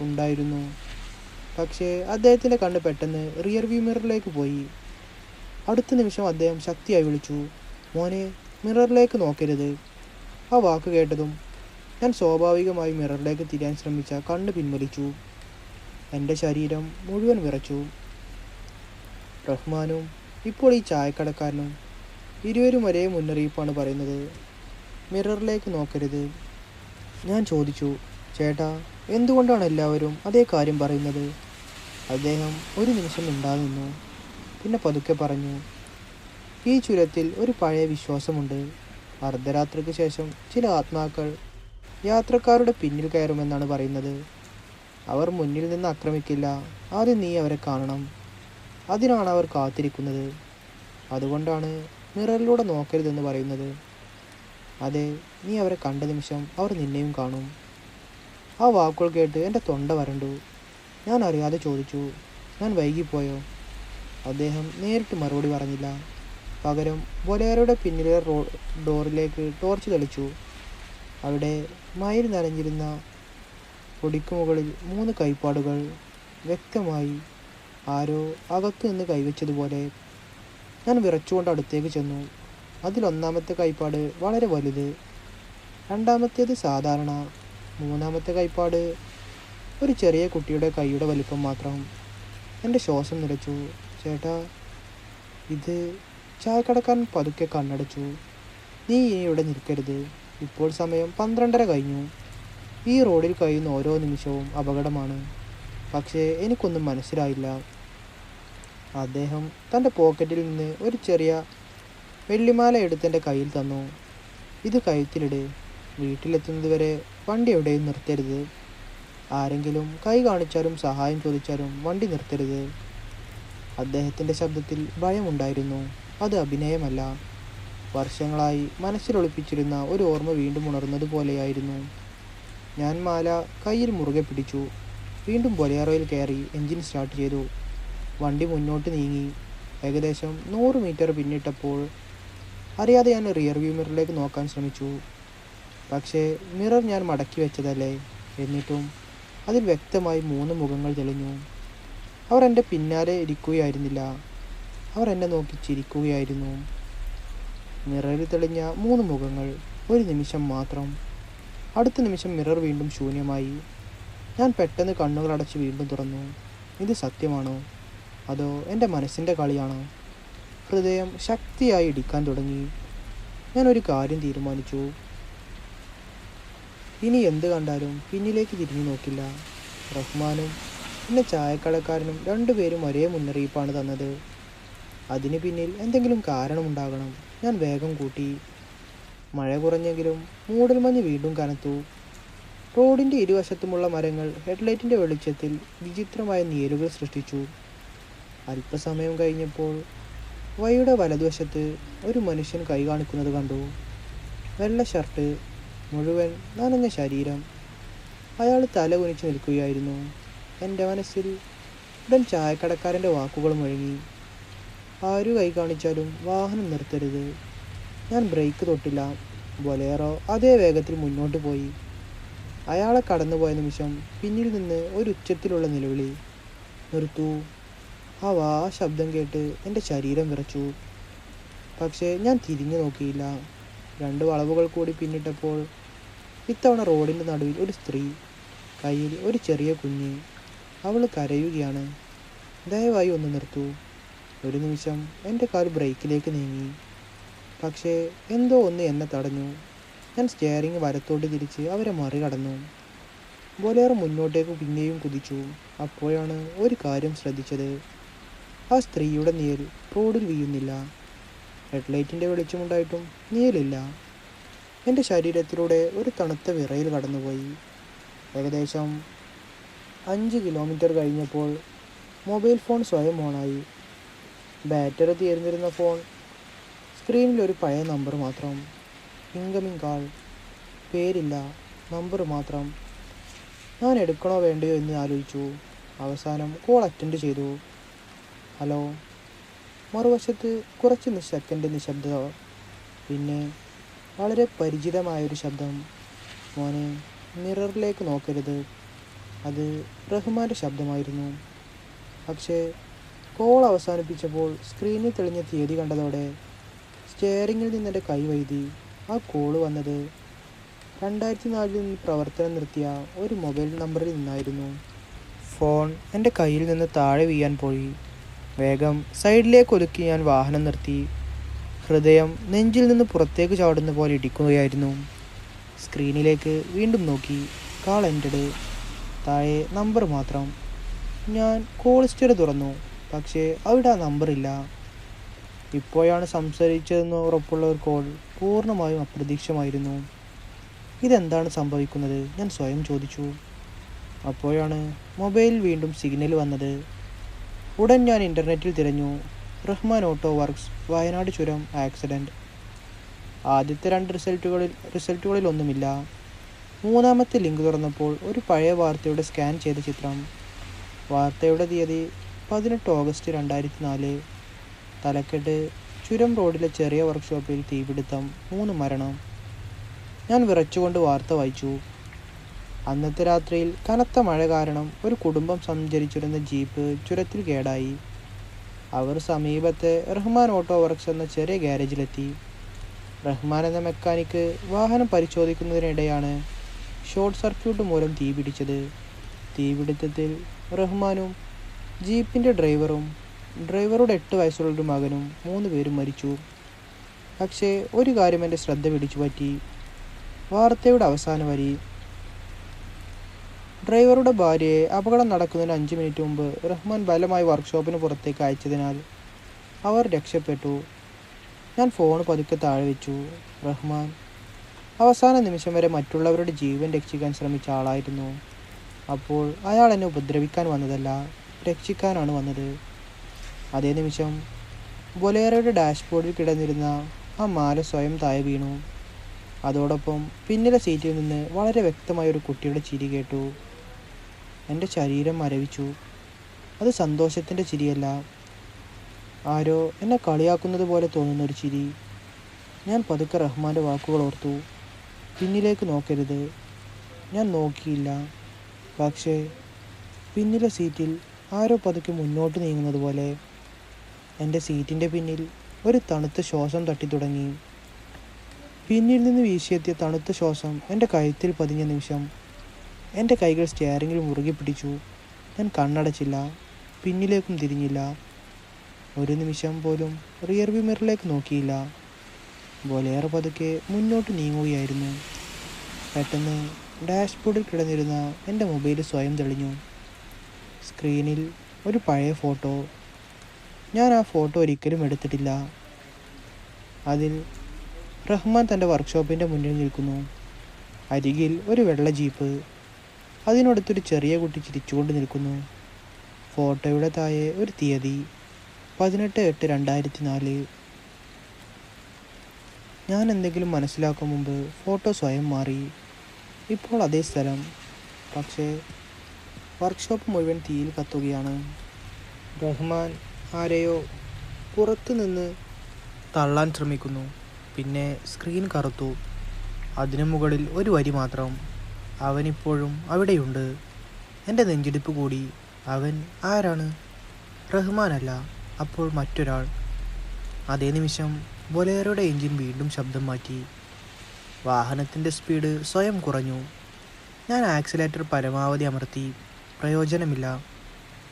ഉണ്ടായിരുന്നു. പക്ഷേ അദ്ദേഹത്തിൻ്റെ കണ്ണ് പെട്ടെന്ന് റിയർ വ്യൂ മിററിലേക്ക് പോയി. അടുത്ത നിമിഷം അദ്ദേഹം ശക്തിയായി വിളിച്ചു, മോനെ, മിററിലേക്ക് നോക്കരുത്. ആ വാക്ക് കേട്ടതും ഞാൻ സ്വാഭാവികമായി മിററിലേക്ക് തിരിയാൻ ശ്രമിച്ച കണ്ണ് പിൻവലിച്ചു. എൻ്റെ ശരീരം മുഴുവൻ വിറച്ചു. റഹ്മാനും ഇപ്പോൾ ഈ ചായക്കടക്കാരനും ഇരുവരും ഒരേ മുന്നറിയിപ്പാണ് പറയുന്നത്, മിററിലേക്ക് നോക്കരുത്. ഞാൻ ചോദിച്ചു, ചേട്ടാ, എന്തുകൊണ്ടാണ് എല്ലാവരും അതേ കാര്യം പറയുന്നത്? അദ്ദേഹം ഒരു നിമിഷം മിണ്ടാതെ നിന്നു. പിന്നെ പതുക്കെ പറഞ്ഞു, ഈ ചുരത്തിൽ ഒരു പഴയ വിശ്വാസമുണ്ട്. അർദ്ധരാത്രിക്ക് ശേഷം ചില ആത്മാക്കൾ യാത്രക്കാരുടെ പിന്നിൽ കയറുമെന്നാണ് പറയുന്നത്. അവർ മുന്നിൽ നിന്ന് ആക്രമിക്കില്ല. ആദ്യം നീ അവരെ കാണണം. അതിനാണ് അവർ കാത്തിരിക്കുന്നത്. അതുകൊണ്ടാണ് മിററിലൂടെ നോക്കരുതെന്ന് പറയുന്നത്. അതെ, നീ അവരെ കണ്ട നിമിഷം അവർ നിന്നെയും കാണും. ആ വാക്കുകൾ കേട്ട് എൻ്റെ തൊണ്ട വരണ്ടു. ഞാൻ അറിയാതെ ചോദിച്ചു, ഞാൻ വൈകിപ്പോയോ? അദ്ദേഹം നേരിട്ട് മറുപടി പറഞ്ഞില്ല. പകരം ബൊലേറോയുടെ പിന്നിലെ ഡോറിലേക്ക് ടോർച്ച് തെളിച്ചു. അവിടെ മയിൽ നനഞ്ഞിരുന്ന പൊടിക്ക് മുകളിൽ 3 കൈപ്പാടുകൾ. വ്യക്തമായി ആരോ അകത്തു നിന്ന് കൈവച്ചതുപോലെ. ഞാൻ വിറച്ചുകൊണ്ട് അടുത്തേക്ക് ചെന്നു. അതിലൊന്നാമത്തെ കൈപ്പാട് വളരെ വലുത്, രണ്ടാമത്തേത് സാധാരണ, മൂന്നാമത്തെ കൈപ്പാട് ഒരു ചെറിയ കുട്ടിയുടെ കൈയുടെ വലിപ്പം മാത്രം. എൻ്റെ ശ്വാസം നിലച്ചു. ചേട്ടാ, ഇത്... ചായക്കടക്കാരൻ പതുക്കെ കണ്ണടച്ചു. നീ ഇനി ഇവിടെ നിൽക്കരുത്. ഇപ്പോൾ സമയം 12:30 കഴിഞ്ഞു. ഈ റോഡിൽ കഴിയുന്ന ഓരോ നിമിഷവും അപകടമാണ്. പക്ഷേ എനിക്കൊന്നും മനസ്സിലായില്ല. അദ്ദേഹം തൻ്റെ പോക്കറ്റിൽ നിന്ന് ഒരു ചെറിയ വെള്ളിമാല എടുത്ത് എൻ്റെ കയ്യിൽ തന്നു. ഇത് കഴുത്തിലിട്. വീട്ടിലെത്തുന്നത് വരെ വണ്ടി എവിടെയും നിർത്തരുത്. ആരെങ്കിലും കൈ കാണിച്ചാലും സഹായം ചോദിച്ചാലും വണ്ടി നിർത്തരുത്. അദ്ദേഹത്തിൻ്റെ ശബ്ദത്തിൽ ഭയമുണ്ടായിരുന്നു. അത് അഭിനയമല്ല. വർഷങ്ങളായി മനസ്സിലൊളിപ്പിച്ചിരുന്ന ഒരു ഓർമ്മ വീണ്ടും ഉണർന്നതുപോലെയായിരുന്നു. ഞാൻ മാല കയ്യിൽ മുറുകെ പിടിച്ചു. വീണ്ടും ബൊലേറോയിൽ കയറി എൻജിൻ സ്റ്റാർട്ട് ചെയ്തു. വണ്ടി മുന്നോട്ട് നീങ്ങി. ഏകദേശം 100 മീറ്റർ പിന്നിട്ടപ്പോൾ അറിയാതെ ഞാൻ റിയർ വ്യൂ മിററിലേക്ക് നോക്കാൻ ശ്രമിച്ചു. പക്ഷേ മിറർ ഞാൻ മടക്കി വെച്ചതല്ലേ. എന്നിട്ടും അതിൽ വ്യക്തമായി 3 മുഖങ്ങൾ തെളിഞ്ഞു. അവർ എൻ്റെ പിന്നാലെ ഇരിക്കുകയായിരുന്നില്ല. അവർ എന്നെ നോക്കി ചിരിക്കുകയായിരുന്നു. മിററിൽ തെളിഞ്ഞ 3 മുഖങ്ങൾ. ഒരു നിമിഷം മാത്രം. അടുത്ത നിമിഷം മിറർ വീണ്ടും ശൂന്യമായി. ഞാൻ പെട്ടെന്ന് കണ്ണുകൾ അടച്ച് വീണ്ടും തുറന്നു. ഇത് സത്യമാണോ, അതോ എൻ്റെ മനസ്സിൻ്റെ കളിയാണോ? ഹൃദയം ശക്തിയായി ഇടിക്കാൻ തുടങ്ങി. ഞാൻ ഒരു കാര്യം തീരുമാനിച്ചു. ഇനി എന്ത് കണ്ടാലും പിന്നിലേക്ക് തിരിഞ്ഞു നോക്കില്ല. റഹ്മാനും പിന്നെ ചായക്കടക്കാരനും രണ്ടുപേരും ഒരേ മുന്നറിയിപ്പാണ് തന്നത്. അതിന് പിന്നിൽ എന്തെങ്കിലും കാരണമുണ്ടാകണം. ഞാൻ വേഗം കൂട്ടി. മഴ കുറഞ്ഞെങ്കിലും മൂടൽമഞ്ഞ് വീണ്ടും കനത്തു. റോഡിൻ്റെ ഇരുവശത്തുമുള്ള മരങ്ങൾ ഹെഡ്ലൈറ്റിൻ്റെ വെളിച്ചത്തിൽ വിചിത്രമായ നിഴലുകൾ സൃഷ്ടിച്ചു. അല്പസമയം കഴിഞ്ഞപ്പോൾ വഴിയുടെ വലതുവശത്ത് ഒരു മനുഷ്യൻ കൈ കാണിക്കുന്നത് കണ്ടു. വെള്ള ഷർട്ട്, മുഴുവൻ നനഞ്ഞ ശരീരം. അയാൾ തല കുനിച്ച് നിൽക്കുകയായിരുന്നു. എൻ്റെ മനസ്സിൽ ഉടൻ ചായക്കടക്കാരൻ്റെ വാക്കുകൾ മുഴങ്ങി. ആരു കൈ കാണിച്ചാലും വാഹനം നിർത്തരുത്. ഞാൻ ബ്രേക്ക് തൊട്ടില്ല. ബൊലേറോ അതേ വേഗത്തിൽ മുന്നോട്ട് പോയി. അയാളെ കടന്നുപോയ നിമിഷം പിന്നിൽ നിന്ന് ഒരു ഉച്ചത്തിലുള്ള നിലവിളി, നിർത്തൂ. ആ ശബ്ദം കേട്ട് എൻ്റെ ശരീരം വിറച്ചു. പക്ഷേ ഞാൻ തിരിഞ്ഞു നോക്കിയില്ല. 2 വളവുകൾ കൂടി പിന്നിട്ടപ്പോൾ ഇത്തവണ റോഡിൻ്റെ നടുവിൽ ഒരു സ്ത്രീ, കയ്യിൽ ഒരു ചെറിയ കുഞ്ഞ്. അവൾ കരയുകയാണ്. ദയവായി ഒന്ന് നിർത്തൂ. ഒരു നിമിഷം എൻ്റെ കാൽ ബ്രേക്കിലേക്ക് നീങ്ങി. പക്ഷേ എന്തോ ഒന്ന് എന്നെ തടഞ്ഞു. ഞാൻ സ്റ്റിയറിംഗ് വലത്തോട്ട് തിരിച്ച് അവരെ മറികടന്നു. ബൊലേറോ മുന്നോട്ടേക്ക് പിന്നെയും കുതിച്ചു. അപ്പോഴാണ് ഒരു കാര്യം ശ്രദ്ധിച്ചത്. ആ സ്ത്രീയുടെ നിഴൽ റോഡിൽ വീഴുന്നില്ല. ഹെഡ്ലൈറ്റിൻ്റെ വെളിച്ചമുണ്ടായിട്ടും നിഴലില്ല. എൻ്റെ ശരീരത്തിലൂടെ ഒരു തണുത്ത വിറയിൽ കടന്നുപോയി. ഏകദേശം 5 കിലോമീറ്റർ കഴിഞ്ഞപ്പോൾ മൊബൈൽ ഫോൺ സ്വയം ഓണായി. ബാറ്ററി തീർന്നിരുന്ന ഫോൺ സ്ക്രീനിൽ ഒരു പഴയ നമ്പർ മാത്രം. Incoming call. പേരില്ല, നമ്പർ മാത്രം. ഞാൻ എടുക്കണോ വേണ്ടയോ എന്ന് ആലോചിച്ചു. അവസാനം കോൾ അറ്റൻഡ് ചെയ്തു. ഹലോ. മറുവശത്ത് കുറച്ച് സെക്കൻഡ് നിശബ്ദത. പിന്നെ വളരെ പരിചിതമായൊരു ശബ്ദം. മോനെ, മിററിലേക്ക് നോക്കരുത്. അത് റഹ്മാൻ്റെ ശബ്ദമായിരുന്നു. പക്ഷേ കോൾ അവസാനിപ്പിച്ചപ്പോൾ സ്ക്രീനിൽ തെളിഞ്ഞ തീയതി കണ്ടതോടെ സ്റ്റിയറിങ്ങിൽ നിന്നെൻ്റെ കൈ വൈതി. ആ കോള് വന്നത് 2004 പ്രവർത്തനം നിർത്തിയ ഒരു മൊബൈൽ നമ്പറിൽ നിന്നായിരുന്നു. ഫോൺ എൻ്റെ കയ്യിൽ നിന്ന് താഴെ വീഴാൻ പോയി. വേഗം സൈഡിലേക്ക് ഒതുക്കി ഞാൻ വാഹനം നിർത്തി. ഹൃദയം നെഞ്ചിൽ നിന്ന് പുറത്തേക്ക് ചാടുന്ന പോലെ ഇടിക്കുകയായിരുന്നു. സ്ക്രീനിലേക്ക് വീണ്ടും നോക്കി. കാൾ എൻ്റെഡ്. താഴെ നമ്പർ മാത്രം. ഞാൻ കോൾ ഹിസ്റ്ററി തുറന്നു. പക്ഷേ അവിടെ ആ നമ്പറില്ല. ഇപ്പോഴാണ് സംസാരിച്ചതെന്ന് ഉറപ്പുള്ള ഒരു കോൾ പൂർണ്ണമായും അപ്രതീക്ഷിതമായിരുന്നു. ഇതെന്താണ് സംഭവിക്കുന്നത്? ഞാൻ സ്വയം ചോദിച്ചു. അപ്പോഴാണ് മൊബൈലിൽ വീണ്ടും സിഗ്നൽ വന്നത്. ഉടൻ ഞാൻ ഇൻ്റർനെറ്റിൽ തിരഞ്ഞു. റഹ്മാൻ ഓട്ടോ വർക്ക്സ്, വയനാട് ചുരം ആക്സിഡൻറ്റ്. ആദ്യത്തെ 2 റിസൾട്ടുകളിൽ ഒന്നുമില്ല. മൂന്നാമത്തെ ലിങ്ക് തുറന്നപ്പോൾ ഒരു പഴയ വാർത്തയുടെ സ്കാൻ ചെയ്ത ചിത്രം. വാർത്തയുടെ തീയതി 18 ഓഗസ്റ്റ് 2004. തലക്കെട്ട്: ചുരം റോഡിലെ ചെറിയ വർക്ക്ഷോപ്പിൽ തീപിടുത്തം, 3 മരണം. ഞാൻ വിറച്ചുകൊണ്ട് വാർത്ത വായിച്ചു. അന്നത്തെ രാത്രിയിൽ കനത്ത മഴ കാരണം ഒരു കുടുംബം സഞ്ചരിച്ചിരുന്ന ജീപ്പ് ചുരത്തിൽ കേടായി. അവർ സമീപത്തെ റഹ്മാൻ ഓട്ടോ വർക്ക്സ് എന്ന ചെറിയ ഗ്യാരേജിലെത്തി. റഹ്മാൻ എന്ന മെക്കാനിക്ക് വാഹനം പരിശോധിക്കുന്നതിനിടെയാണ് ഷോർട്ട് സർക്യൂട്ട് മൂലം തീപിടിച്ചത്. തീപിടുത്തത്തിൽ റഹ്മാനും ജീപ്പിൻ്റെ ഡ്രൈവറുടെ 8 വയസ്സുള്ളൊരു മകനും 3 പേരും മരിച്ചു. പക്ഷേ ഒരു കാര്യം എൻ്റെ ശ്രദ്ധ പിടിച്ചു പറ്റി. വാർത്തയുടെ അവസാന വരി: ഡ്രൈവറുടെ ഭാര്യയെ അപകടം നടക്കുന്നതിന് 5 മിനിറ്റ് മുമ്പ് റഹ്മാൻ ബലമായി വർക്ക്ഷോപ്പിന് പുറത്തേക്ക് അയച്ചതിനാൽ അവർ രക്ഷപ്പെട്ടു. ഞാൻ ഫോൺ പതുക്കെ താഴെ വെച്ചു. റഹ്മാൻ അവസാന നിമിഷം വരെ മറ്റുള്ളവരുടെ ജീവൻ രക്ഷിക്കാൻ ശ്രമിച്ച ആളായിരുന്നു. അപ്പോൾ അയാൾ എന്നെ ഉപദ്രവിക്കാൻ വന്നതല്ല, രക്ഷിക്കാനാണ് വന്നത്. അതേ നിമിഷം ബൊലേറോയുടെ ഡാഷ്ബോർഡിൽ കിടന്നിരുന്ന ആ മാല സ്വയം താഴെ വീണു. അതോടൊപ്പം പിന്നിലെ സീറ്റിൽ നിന്ന് വളരെ വ്യക്തമായ ഒരു കുട്ടിയുടെ ചിരി കേട്ടു. എൻ്റെ ശരീരം മരവിച്ചു. അത് സന്തോഷത്തിൻ്റെ ചിരിയല്ല, ആരോ എന്നെ കളിയാക്കുന്നത് പോലെ തോന്നുന്നൊരു ചിരി. ഞാൻ പതുക്കെ റഹ്മാൻ്റെ വാക്കുകൾ ഓർത്തു: പിന്നിലേക്ക് നോക്കരുത്. ഞാൻ നോക്കിയില്ല. പക്ഷേ പിന്നിലെ സീറ്റിൽ ആരോ പതുക്കെ മുന്നോട്ട് നീങ്ങുന്നത് പോലെ. എൻ്റെ സീറ്റിൻ്റെ പിന്നിൽ ഒരു തണുത്ത ശ്വാസം തട്ടിത്തുടങ്ങി. പിന്നിൽ നിന്ന് വീശിയെത്തിയ തണുത്ത ശ്വാസം എൻ്റെ കഴുത്തിൽ പതിഞ്ഞ നിമിഷം എൻ്റെ കൈകൾ സ്റ്റെയറിങ്ങിൽ മുറുകെ പിടിച്ചു. ഞാൻ കണ്ണടച്ചില്ല, പിന്നിലേക്കും തിരിഞ്ഞില്ല. ഒരു നിമിഷം പോലും റിയർവ്യൂ മിററിലേക്ക് നോക്കിയില്ല. ബൊലേറോ പതുക്കെ മുന്നോട്ട് നീങ്ങുകയായിരുന്നു. പെട്ടെന്ന് ഡാഷ്ബോർഡിൽ കിടന്നിരുന്ന എൻ്റെ മൊബൈൽ സ്വയം തെളിഞ്ഞു. സ്ക്രീനിൽ ഒരു പഴയ ഫോട്ടോ. ഞാൻ ആ ഫോട്ടോ ഒരിക്കലും എടുത്തിട്ടില്ല. അതിൽ റഹ്മാൻ തൻ്റെ വർക്ക്ഷോപ്പിൻ്റെ മുന്നിൽ നിൽക്കുന്നു. അരികിൽ ഒരു വെള്ള ജീപ്പ്. അതിനടുത്തൊരു ചെറിയ കുട്ടി ചിരിച്ചുകൊണ്ട് നിൽക്കുന്നു. ഫോട്ടോയുടെ താഴെ ഒരു തീയതി: 18/8/2004. ഞാൻ എന്തെങ്കിലും മനസ്സിലാക്കും മുമ്പ് ഫോട്ടോ സ്വയം മാറി. ഇപ്പോൾ അതേ സ്ഥലം, പക്ഷേ വർക്ക്ഷോപ്പ് മുഴുവൻ തീയിൽ കത്തുകയാണ്. റഹ്മാൻ ആരെയോ പുറത്തു നിന്ന് തള്ളാൻ ശ്രമിക്കുന്നു. പിന്നെ സ്ക്രീൻ കറുത്തു. അതിനു മുകളിൽ ഒരു വരി മാത്രം: അവനിപ്പോഴും അവിടെയുണ്ട്. എൻ്റെ നെഞ്ചിടിപ്പ് കൂടി. അവൻ ആരാണ്? റഹ്മാനല്ല, അപ്പോൾ മറ്റൊരാൾ. അതേ നിമിഷം ബൊലേറോയുടെ എഞ്ചിൻ വീണ്ടും ശബ്ദം മാറ്റി. വാഹനത്തിൻ്റെ സ്പീഡ് സ്വയം കുറഞ്ഞു. ഞാൻ ആക്സിലേറ്റർ പരമാവധി അമർത്തി. പ്രയോജനമില്ല.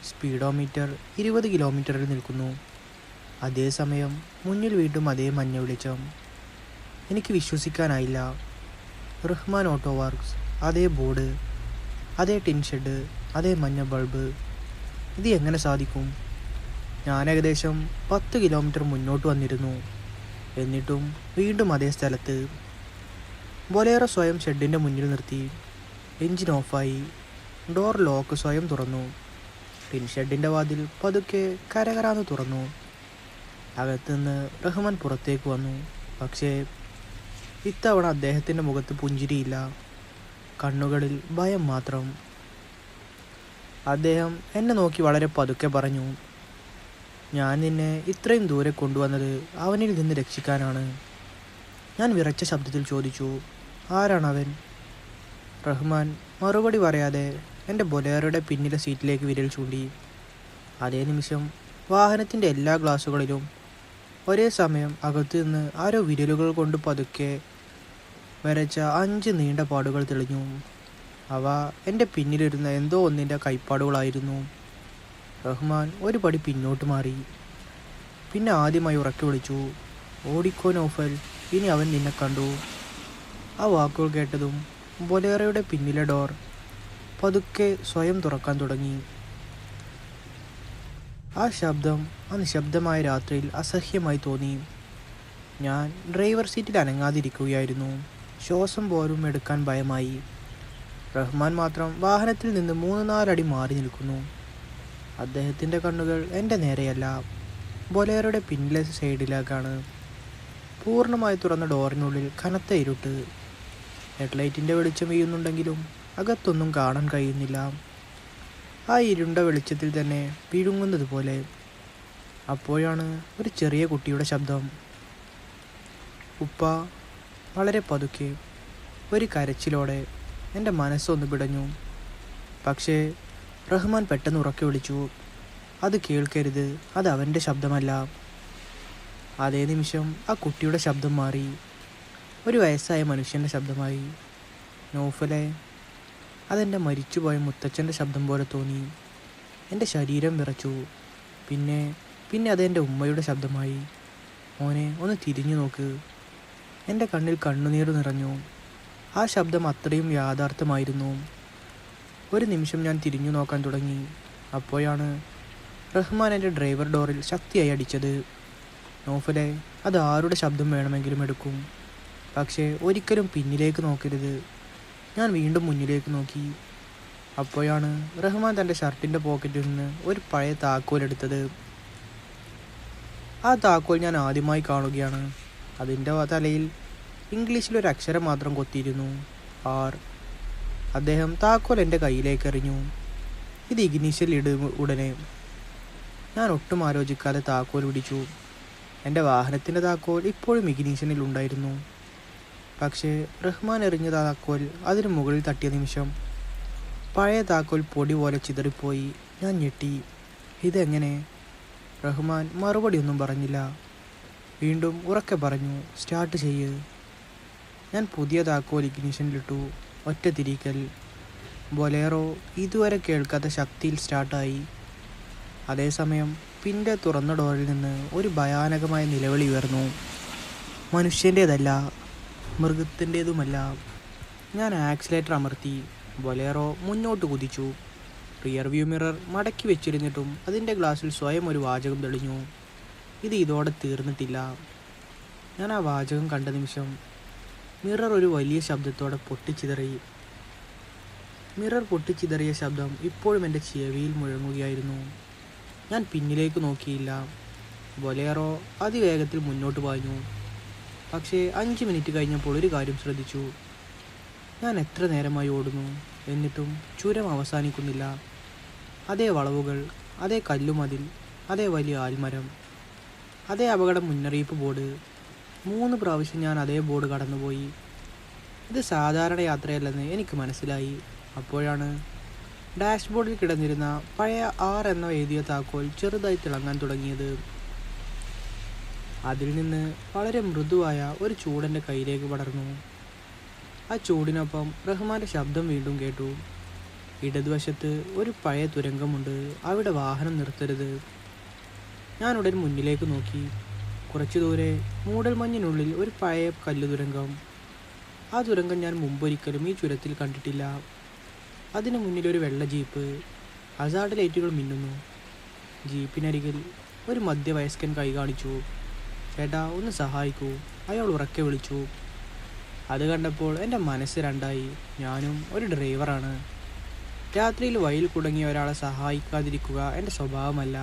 സ്പീഡോമീറ്റർ 20 കിലോമീറ്ററിൽ നിൽക്കുന്നു. അതേസമയം മുന്നിൽ വീണ്ടും അതേ മഞ്ഞ വെളിച്ചം. എനിക്ക് വിശ്വസിക്കാനായില്ല. റഹ്മാൻ ഓട്ടോ വർക്ക്സ്, അതേ ബോർഡ്, അതേ ടിൻ ഷെഡ്, അതേ മഞ്ഞ ബൾബ്. ഇത് എങ്ങനെ സാധിക്കും? ഞാൻ ഏകദേശം 10 കിലോമീറ്റർ മുന്നോട്ട് വന്നിരുന്നു. എന്നിട്ടും വീണ്ടും അതേ സ്ഥലത്ത്. ബൊലേറോ സ്വയം ഷെഡിൻ്റെ മുന്നിൽ നിർത്തി. എഞ്ചിൻ ഓഫായി. ഡോർ ലോക്ക് സ്വയം തുറന്നു. ടിൻ ഷെഡിൻ്റെ വാതിൽ പതുക്കെ കരകരാന്ന് തുറന്നു. അകത്തുനിന്ന് റഹ്മാൻ പുറത്തേക്ക് വന്നു. പക്ഷേ ഇത്തവണ അദ്ദേഹത്തിൻ്റെ മുഖത്ത് പുഞ്ചിരിയില്ല, കണ്ണുകളിൽ ഭയം മാത്രം. അദ്ദേഹം എന്നെ നോക്കി വളരെ പതുക്കെ പറഞ്ഞു: ഞാൻ നിന്നെ ഇത്രയും ദൂരെ കൊണ്ടുവന്നത് അവനിൽ നിന്ന് രക്ഷിക്കാനാണ്. ഞാൻ വിറച്ച ശബ്ദത്തിൽ ചോദിച്ചു: ആരാണവൻ? റഹ്മാൻ മറുപടി പറയാതെ എൻ്റെ ബൊലേറോയുടെ പിന്നിലെ സീറ്റിലേക്ക് വിരൽ ചൂണ്ടി. അതേ നിമിഷം വാഹനത്തിൻ്റെ എല്ലാ ഗ്ലാസുകളിലും ഒരേ സമയം അകത്തു നിന്ന് ആരോ വിരലുകൾ കൊണ്ട് പതുക്കെ വരച്ച 5 നീണ്ട പാടുകൾ തെളിഞ്ഞു. അവ എൻ്റെ പിന്നിലിരുന്ന എന്തോ ഒന്നിൻ്റെ കൈപ്പാടുകളായിരുന്നു. റഹ്മാൻ ഒരു പടി പിന്നോട്ട് മാറി. പിന്നെ ആദ്യമായി ഉറക്കെ വിളിച്ചു: ഓടിക്കോ നൗഫൽ, ഇനി അവൻ നിന്നെ കണ്ടു. ആ വാക്കുകൾ കേട്ടതും ബൊലേറോയുടെ പിന്നിലെ ഡോർ പതുക്കെ സ്വയം തുറക്കാൻ തുടങ്ങി. ആ ശബ്ദം ആ നിശബ്ദമായ രാത്രിയിൽ അസഹ്യമായി തോന്നി. ഞാൻ ഡ്രൈവർ സീറ്റിൽ അനങ്ങാതിരിക്കുകയായിരുന്നു. ശ്വാസം പോലും എടുക്കാൻ ഭയമായി. റഹ്മാൻ മാത്രം വാഹനത്തിൽ നിന്ന് 3-4 അടി മാറി നിൽക്കുന്നു. അദ്ദേഹത്തിൻ്റെ കണ്ണുകൾ എൻ്റെ നേരെയല്ല, ബൊലേറോയുടെ പിന്നിലെ സൈഡിലേക്കാണ്. പൂർണ്ണമായി തുറന്ന ഡോറിനുള്ളിൽ കനത്ത ഇരുട്ട്. ഹെഡ്ലൈറ്റിൻ്റെ വെളിച്ചം വീഴുന്നുണ്ടെങ്കിലും അകത്തൊന്നും കാണാൻ കഴിയുന്നില്ല. ആ ഇരുണ്ട വെളിച്ചത്തിൽ തന്നെ വിഴുങ്ങുന്നത് പോലെ. അപ്പോഴാണ് ഒരു ചെറിയ കുട്ടിയുടെ ശബ്ദം. ഉപ്പ. വളരെ പതുക്കെ, ഒരു കരച്ചിലോടെ. എൻ്റെ മനസ്സൊന്ന് പിടഞ്ഞു. പക്ഷേ റഹ്മാൻ പെട്ടെന്ന് ഉറക്കെ വിളിച്ചു, അത് കേൾക്കരുത്, അത് അവൻ്റെ ശബ്ദമല്ല. അതേ നിമിഷം ആ കുട്ടിയുടെ ശബ്ദം മാറി. ഒരു വയസ്സായ മനുഷ്യൻ്റെ ശബ്ദമായി. നൗഫലെ. അതെൻ്റെ മരിച്ചുപോയ മുത്തച്ഛൻ്റെ ശബ്ദം പോലെ തോന്നി. എൻ്റെ ശരീരം വിറച്ചു. പിന്നെ അതെൻ്റെ ഉമ്മയുടെ ശബ്ദമായി. മോനെ, ഒന്ന് തിരിഞ്ഞു നോക്ക്. എൻ്റെ കണ്ണിൽ കണ്ണുനീർ നിറഞ്ഞു. ആ ശബ്ദം അത്രയും യാഥാർത്ഥ്യമായിരുന്നു. ഒരു നിമിഷം ഞാൻ തിരിഞ്ഞു നോക്കാൻ തുടങ്ങി. അപ്പോഴാണ് റഹ്മാൻ എൻ്റെ ഡ്രൈവർ ഡോറിൽ ശക്തിയായി അടിച്ചത്. നൗഫലെ, അത് ആരുടെ ശബ്ദം വേണമെങ്കിലും എടുക്കും, പക്ഷേ ഒരിക്കലും പിന്നിലേക്ക് നോക്കരുത്. ഞാൻ വീണ്ടും മുന്നിലേക്ക് നോക്കി. അപ്പോഴാണ് റഹ്മാൻ തൻ്റെ ഷർട്ടിൻ്റെ പോക്കറ്റിൽ നിന്ന് ഒരു പഴയ താക്കോൽ എടുത്തത്. ആ താക്കോൽ ഞാൻ ആദ്യമായി കാണുകയാണ്. അതിൻ്റെ തലയിൽ ഇംഗ്ലീഷിലൊരു അക്ഷരം മാത്രം കൊത്തിയിരുന്നു, ആർ. അദ്ദേഹം താക്കോൽ എൻ്റെ കയ്യിലേക്ക് എറിഞ്ഞു. ഇത് ഇഗ്നീഷ്യൽ ഉടനെ. ഞാൻ ഒട്ടും ആലോചിക്കാതെ താക്കോൽ പിടിച്ചു. എൻ്റെ വാഹനത്തിൻ്റെ താക്കോൽ ഇപ്പോഴും ഇഗ്നീഷനിൽ ഉണ്ടായിരുന്നു. പക്ഷേ റഹ്മാൻ എറിഞ്ഞ താക്കോൽ അതിന് മുകളിൽ തട്ടിയ നിമിഷം പഴയ താക്കോൽ പൊടി പോലെ ചിതറിപ്പോയി. ഞാൻ ഞെട്ടി. ഇതെങ്ങനെ? റഹ്മാൻ മറുപടിയൊന്നും പറഞ്ഞില്ല. വീണ്ടും ഉറക്കെ പറഞ്ഞു, സ്റ്റാർട്ട് ചെയ്യ്. ഞാൻ പുതിയ താക്കോൽ ഇഗ്നിഷനിലിട്ടു. ഒറ്റ തിരിക്കൽ. ബൊലേറോ ഇതുവരെ കേൾക്കാത്ത ശക്തിയിൽ സ്റ്റാർട്ടായി. അതേസമയം പിൻ്റെ തുറന്ന ഡോറിൽ നിന്ന് ഒരു ഭയാനകമായ നിലവിളി ഉയർന്നു. മനുഷ്യൻ്റേതല്ല, മൃഗത്തിൻ്റേതുമല്ല. ഞാൻ ആക്സിലേറ്റർ അമർത്തി. ബൊലേറോ മുന്നോട്ട് കുതിച്ചു. റിയർ വ്യൂ മിറർ മടക്കി വെച്ചിരുന്നിട്ടും അതിൻ്റെ ഗ്ലാസ്സിൽ സ്വയം ഒരു വാചകം തെളിഞ്ഞു, ഇത് ഇതോടെ തീർന്നിട്ടില്ല. ഞാൻ ആ വാചകം കണ്ട നിമിഷം മിറർ ഒരു വലിയ ശബ്ദത്തോടെ പൊട്ടിച്ചിതറി. മിറർ പൊട്ടിച്ചിതറിയ ശബ്ദം ഇപ്പോഴും എൻ്റെ ചെവിയിൽ മുഴങ്ങുകയായിരുന്നു. ഞാൻ പിന്നിലേക്ക് നോക്കിയില്ല. ബൊലേറോ അതിവേഗത്തിൽ മുന്നോട്ട് പാഞ്ഞു. പക്ഷേ 5 മിനിറ്റ് കഴിഞ്ഞപ്പോൾ ഒരു കാര്യം ശ്രദ്ധിച്ചു. ഞാൻ എത്ര നേരമായി ഓടുന്നു, എന്നിട്ടും ചുരം അവസാനിക്കുന്നില്ല. അതേ വളവുകൾ, അതേ കല്ലുമതിൽ, അതേ വലിയ ആൽമരം, അതേ അപകട മുന്നറിയിപ്പ് ബോർഡ്. 3 പ്രാവശ്യം ഞാൻ അതേ ബോർഡ് കടന്നുപോയി. ഇത് സാധാരണ യാത്രയല്ലെന്ന് എനിക്ക് മനസ്സിലായി. അപ്പോഴാണ് ഡാഷ്ബോർഡിൽ കിടന്നിരുന്ന പഴയ ആർ എന്ന എഴുതിയ താക്കോൽ ചെറുതായി തിളങ്ങാൻ തുടങ്ങിയത്. അതിൽ നിന്ന് വളരെ മൃദുവായ ഒരു ചൂടെൻ്റെ കയ്യിലേക്ക് പടർന്നു. ആ ചൂടിനൊപ്പം റഹ്മാൻ്റെ ശബ്ദം വീണ്ടും കേട്ടു. ഇടതുവശത്ത് ഒരു പഴയ തുരങ്കമുണ്ട്, അവിടെ വാഹനം നിർത്തരുത്. ഞാൻ ഉടൻ മുന്നിലേക്ക് നോക്കി. കുറച്ചു ദൂരെ മൂടൽമഞ്ഞിനുള്ളിൽ ഒരു പഴയ കല്ലു തുരങ്കം. ആ തുരങ്കം ഞാൻ മുമ്പൊരിക്കലും ഈ ചുരത്തിൽ കണ്ടിട്ടില്ല. അതിന് മുന്നിലൊരു വെള്ള ജീപ്പ്. ഹസാർഡ് ലൈറ്റുകൾ മിന്നുന്നു. ജീപ്പിനരികിൽ ഒരു മധ്യവയസ്കൻ കൈ കാണിച്ചു. ചേട്ടാ, ഒന്ന് സഹായിക്കൂ, അയാൾ ഉറക്കെ വിളിച്ചു. അത് കണ്ടപ്പോൾ എൻ്റെ മനസ്സ് രണ്ടായി. ഞാനും ഒരു ഡ്രൈവറാണ്. രാത്രിയിൽ വഴിയിൽ കുടുങ്ങിയ ഒരാളെ സഹായിക്കാതിരിക്കുക എൻ്റെ സ്വഭാവമല്ല.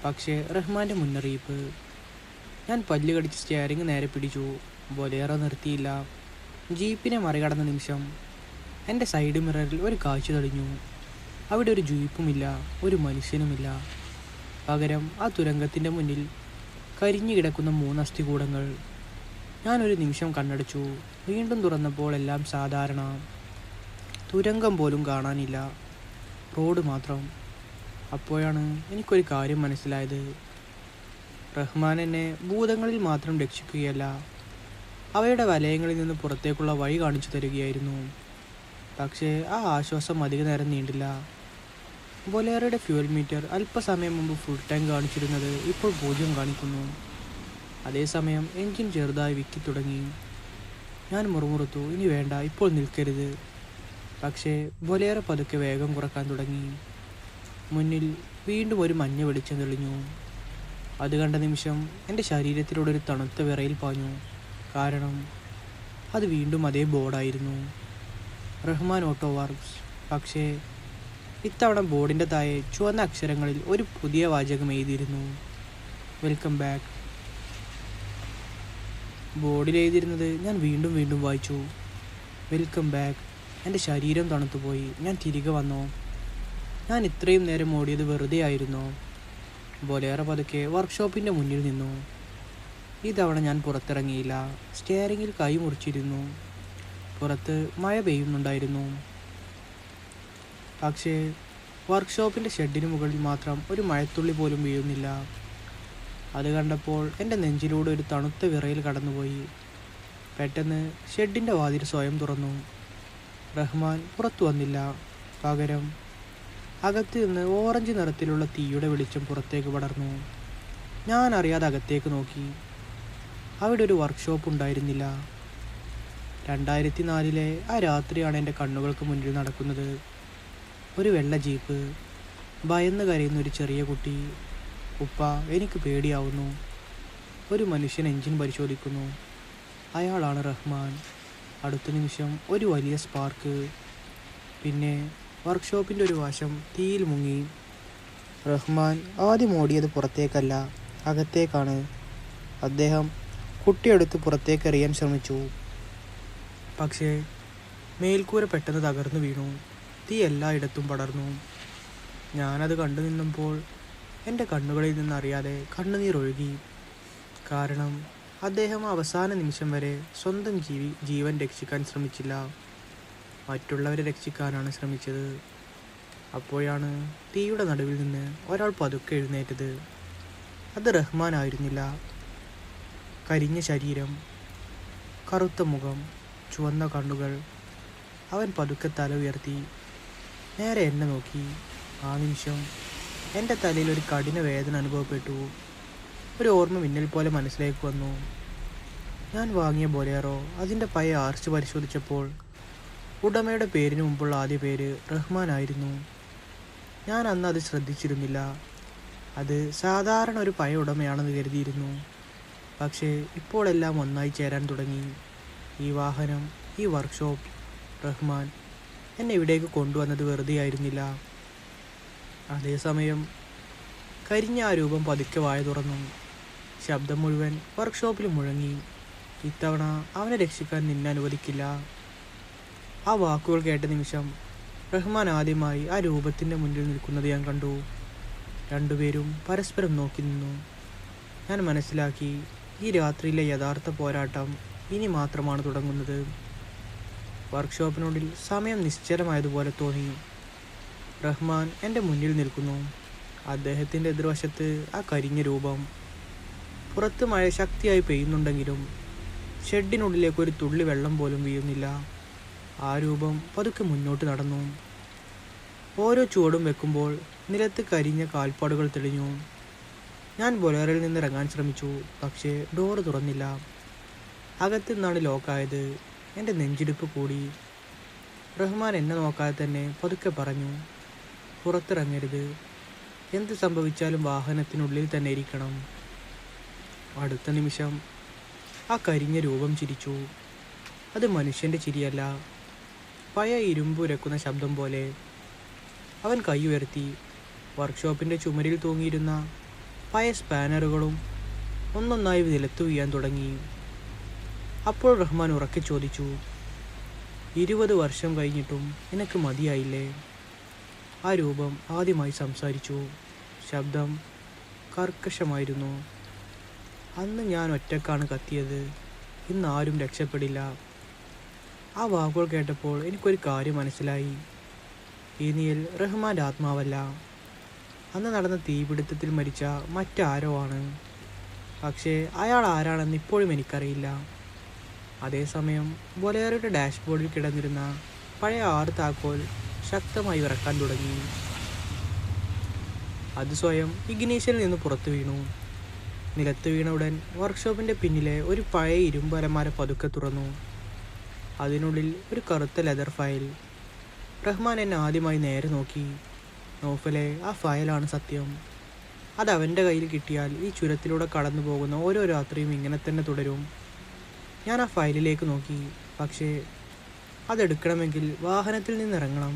പക്ഷേ റഹ്മാൻ്റെ മുന്നറിയിപ്പ്. ഞാൻ പല്ല് കടിച്ച് സ്റ്റിയറിംഗ് നേരെ പിടിച്ചു. ബൊലേറോ നിർത്തിയില്ല. ജീപ്പിനെ മറികടന്ന നിമിഷം എൻ്റെ സൈഡ് മിററിൽ ഒരു കാഴ്ച തെളിഞ്ഞു. അവിടെ ഒരു ജീപ്പുമില്ല, ഒരു മനുഷ്യനുമില്ല. പകരം ആ തുരങ്കത്തിൻ്റെ മുന്നിൽ കരിഞ്ഞു കിടക്കുന്ന 3 അസ്ഥികൂടങ്ങൾ. ഞാനൊരു നിമിഷം കണ്ണടച്ചു. വീണ്ടും തുറന്നപ്പോൾ എല്ലാം സാധാരണ. തുരങ്കം പോലും കാണാനില്ല, റോഡ് മാത്രം. അപ്പോഴാണ് എനിക്കൊരു കാര്യം മനസ്സിലായത്. റഹ്മാൻ എന്നെ ഭൂതങ്ങളിൽ മാത്രം രക്ഷിക്കുകയല്ല, അവയുടെ വലയങ്ങളിൽ നിന്ന് പുറത്തേക്കുള്ള വഴി കാണിച്ചു തരികയായിരുന്നു. പക്ഷേ ആ ആശ്വാസം അധിക നേരം നീണ്ടില്ല. ബൊലേറോയുടെ ഫ്യൂൽ മീറ്റർ അല്പസമയം മുമ്പ് ഫുൾ ടാങ്ക് കാണിച്ചിരുന്നത് ഇപ്പോൾ 0 കാണിക്കുന്നു. അതേസമയം എൻജിൻ ചെറുതായി വിക്കി തുടങ്ങി. ഞാൻ മുറുമുറുത്തു, ഇനി വേണ്ട, ഇപ്പോൾ നിൽക്കരുത്. പക്ഷേ ബൊലേറോ പതുക്കെ വേഗം കുറക്കാൻ തുടങ്ങി. മുന്നിൽ വീണ്ടും ഒരു മഞ്ഞ വെളിച്ചം തെളിഞ്ഞു. അത് കണ്ട നിമിഷം എൻ്റെ ശരീരത്തിലൂടെ ഒരു തണുത്ത വിറയിൽ പാഞ്ഞു. കാരണം അത് വീണ്ടും അതേ ബോർഡായിരുന്നു, റഹ്മാൻ ഓട്ടോ വർക്ക്സ്. പക്ഷേ ഇത്തവണ ബോർഡിൻ്റെ താഴെ ചുവന്ന അക്ഷരങ്ങളിൽ ഒരു പുതിയ വാചകം എഴുതിയിരുന്നു, വെൽക്കം ബാക്ക്. ബോർഡിൽ എഴുതിയിരുന്നത് ഞാൻ വീണ്ടും വായിച്ചു. Welcome back. എൻ്റെ ശരീരം തണുത്തുപോയി. ഞാൻ തിരികെ വന്നോ? ഞാൻ ഇത്രയും നേരം ഓടിയത് വെറുതെ ആയിരുന്നോ? ബൊലേറോ പതുക്കെ വർക്ക്ഷോപ്പിൻ്റെ മുന്നിൽ നിന്നു. ഇതവണ ഞാൻ പുറത്തിറങ്ങിയില്ല. സ്റ്റിയറിങ്ങിൽ കൈ മുറിച്ചിരുന്നു. പുറത്ത് മഴ പെയ്യുന്നുണ്ടായിരുന്നു. പക്ഷേ വർക്ക്ഷോപ്പിൻ്റെ ഷെഡിന് മുകളിൽ മാത്രം ഒരു മഴത്തുള്ളി പോലും വീഴുന്നില്ല. അത് കണ്ടപ്പോൾ എൻ്റെ നെഞ്ചിലൂടെ ഒരു തണുത്ത വിറയൽ കടന്നുപോയി. പെട്ടെന്ന് ഷെഡിൻ്റെ വാതിൽ സ്വയം തുറന്നു. റഹ്മാൻ പുറത്തു വന്നില്ല. പകരം അകത്ത് നിന്ന് ഓറഞ്ച് നിറത്തിലുള്ള തീയുടെ വെളിച്ചം പുറത്തേക്ക് പടർന്നു. ഞാൻ അറിയാതെ അകത്തേക്ക് നോക്കി. അവിടെ ഒരു വർക്ക്ഷോപ്പ് ഉണ്ടായിരുന്നില്ല. 2004 ആ രാത്രിയാണ് എൻ്റെ കണ്ണുകൾക്ക് മുന്നിൽ നടക്കുന്നത്. ഒരു വെള്ള ജീപ്പ്, ഭയന്ന് കരയുന്ന ഒരു ചെറിയ കുട്ടി. ഉപ്പ, എനിക്ക് പേടിയാവുന്നു. ഒരു മനുഷ്യൻ എൻജിൻ പരിശോധിക്കുന്നു. അയാളാണ് റഹ്മാൻ. അടുത്ത നിമിഷം ഒരു വലിയ സ്പാർക്ക്. പിന്നെ വർക്ക്ഷോപ്പിൻ്റെ ഒരു വശം തീയിൽ മുങ്ങി. റഹ്മാൻ ആദ്യം ഓടിയത് പുറത്തേക്കല്ല, അകത്തേക്കാണ്. അദ്ദേഹം കുട്ടിയെടുത്ത് പുറത്തേക്ക് എറിയാൻ ശ്രമിച്ചു. പക്ഷേ മേൽക്കൂര പെട്ടെന്ന് തകർന്നു വീണു. തീ എല്ലായിടത്തും പടർന്നു. ഞാനത് കണ്ടു നിന്നപ്പോൾ എൻ്റെ കണ്ണുകളിൽ നിന്നറിയാതെ കണ്ണുനീരൊഴുകി. കാരണം അദ്ദേഹം അവസാന നിമിഷം വരെ സ്വന്തം ജീവൻ രക്ഷിക്കാൻ ശ്രമിച്ചില്ല, മറ്റുള്ളവരെ രക്ഷിക്കാനാണ് ശ്രമിച്ചത്. അപ്പോഴാണ് തീയുടെ നടുവിൽ നിന്ന് ഒരാൾ പതുക്കെ എഴുന്നേറ്റത്. അത് റഹ്മാൻ ആയിരുന്നില്ല. കരിഞ്ഞ ശരീരം, കറുത്ത മുഖം, ചുവന്ന കണ്ണുകൾ. അവൻ പതുക്കെ തല ഉയർത്തി നേരെ എന്നെ നോക്കി. ആ നിമിഷം എൻ്റെ തലയിൽ ഒരു കഠിന വേദന അനുഭവപ്പെട്ടു. ഒരു ഓർമ്മ മിന്നൽ പോലെ മനസ്സിലേക്ക് വന്നു. ഞാൻ വാങ്ങിയ ബൊലേറോ അതിൻ്റെ പഴയ ആർച്ച് പരിശോധിച്ചപ്പോൾ ഉടമയുടെ പേരിന് മുമ്പുള്ള ആദ്യ പേര് റഹ്മാൻ ആയിരുന്നു. ഞാൻ അന്ന് അത് ശ്രദ്ധിച്ചിരുന്നില്ല. അത് സാധാരണ ഒരു പഴയ ഉടമയാണെന്ന് കരുതിയിരുന്നു. പക്ഷേ ഇപ്പോൾ എല്ലാം ഒന്നായി ചേരാൻ തുടങ്ങി. ഈ വാഹനം, ഈ വർക്ക്ഷോപ്പ്, റഹ്മാൻ എന്നെ ഇവിടേക്ക് കൊണ്ടുവന്നത് വെറുതെ ആയിരുന്നില്ല. അതേസമയം കരിഞ്ഞ ആ രൂപം പതുക്കെ വായ തുറന്നു. ശബ്ദം മുഴുവൻ വർക്ക്ഷോപ്പിൽ മുഴങ്ങി. ഇത്തവണ അവനെ രക്ഷിക്കാൻ നിന്നെ അനുവദിക്കില്ല. ആ വാക്കുകൾ കേട്ട നിമിഷം റഹ്മാൻ ആദ്യമായി ആ രൂപത്തിൻ്റെ മുന്നിൽ നിൽക്കുന്നത് ഞാൻ കണ്ടു. രണ്ടുപേരും പരസ്പരം നോക്കി നിന്നു. ഞാൻ മനസ്സിലാക്കി, ഈ രാത്രിയിലെ യഥാർത്ഥ പോരാട്ടം ഇനി മാത്രമാണ് തുടങ്ങുന്നത്. വർക്ക്ഷോപ്പിനുള്ളിൽ സമയം നിശ്ചലമായതുപോലെ തോന്നി. റഹ്മാൻ എൻ്റെ മുന്നിൽ നിൽക്കുന്നു. അദ്ദേഹത്തിൻ്റെ എതിർവശത്ത് ആ കരിഞ്ഞ രൂപം. പുറത്ത് മഴ ശക്തിയായി പെയ്യുന്നുണ്ടെങ്കിലും ഷെഡിനുള്ളിലേക്ക് ഒരു തുള്ളി വെള്ളം പോലും വീഴുന്നില്ല. ആ രൂപം പതുക്കെ മുന്നോട്ട് നടന്നു. ഓരോ ചുവടും വെക്കുമ്പോൾ നിലത്ത് കരിഞ്ഞ കാൽപ്പാടുകൾ തെളിഞ്ഞു. ഞാൻ ബൊലേറോയിൽ നിന്ന് ഇറങ്ങാൻ ശ്രമിച്ചു. പക്ഷേ ഡോറ് തുറന്നില്ല. അകത്തു നിന്നാണ് ലോക്കായത്. എൻ്റെ നെഞ്ചിടിപ്പ് കൂടി. റഹ്മാൻ എന്നെ നോക്കാതെ തന്നെ പതുക്കെ പറഞ്ഞു, പുറത്തിറങ്ങരുത്. എന്ത് സംഭവിച്ചാലും വാഹനത്തിനുള്ളിൽ തന്നെ ഇരിക്കണം. അടുത്ത നിമിഷം ആ കരിഞ്ഞ രൂപം ചിരിച്ചു. അത് മനുഷ്യൻ്റെ ചിരിയല്ല, പഴയ ഇരുമ്പുരക്കുന്ന ശബ്ദം പോലെ. അവൻ കൈ ഉയർത്തി. വർക്ക്ഷോപ്പിൻ്റെ ചുമരിൽ തൂങ്ങിയിരുന്ന പഴയ സ്പാനറുകളും ഒന്നൊന്നായി നിലത്തു വീഴാൻ തുടങ്ങി. അപ്പോൾ റഹ്മാൻ ഉറക്കെ ചോദിച്ചു, 20 വർഷം കഴിഞ്ഞിട്ടും നിനക്ക് മതിയായില്ലേ? ആ രൂപം ആദ്യമായി സംസാരിച്ചു. ശബ്ദം കർക്കശമായിരുന്നു. അന്ന് ഞാൻ ഒറ്റക്കാണ് കത്തിയത്. ഇന്ന് ആരും രക്ഷപ്പെടില്ല. ആ വാക്കുകൾ കേട്ടപ്പോൾ എനിക്കൊരു കാര്യം മനസ്സിലായി. ഈ നീൽ റഹ്മാൻ്റെ ആത്മാവല്ല, അന്ന് നടന്ന തീപിടുത്തത്തിൽ മരിച്ച മറ്റാരോ ആണ്. പക്ഷേ അയാൾ ആരാണെന്ന് ഇപ്പോഴും എനിക്കറിയില്ല. അതേസമയം ബൊലേറോയുടെ ഡാഷ്ബോർഡിൽ കിടന്നിരുന്ന പഴയ 6 താക്കോൽ ശക്തമായി വിറക്കാൻ തുടങ്ങി. അത് സ്വയം ഇഗ്നീഷനിൽ നിന്ന് പുറത്തു വീണു. നിലത്ത് വീണ ഉടൻ വർക്ക്ഷോപ്പിൻ്റെ പിന്നിലെ ഒരു പഴയ ഇരുമ്പ് അലമാര പതുക്കെ തുറന്നു. അതിനുള്ളിൽ ഒരു കറുത്ത ലെതർ ഫയൽ. റഹ്മാൻ എന്നെ ആദ്യമായി നേരെ നോക്കി. നൗഫലെ, ആ ഫയലാണ് സത്യം. അത് അവൻ്റെ കയ്യിൽ കിട്ടിയാൽ ഈ ചുരത്തിലൂടെ കടന്നു പോകുന്ന ഓരോ രാത്രിയും ഇങ്ങനെ തന്നെ തുടരും. ഞാൻ ആ ഫയലിലേക്ക് നോക്കി. പക്ഷേ അതെടുക്കണമെങ്കിൽ വാഹനത്തിൽ നിന്നിറങ്ങണം.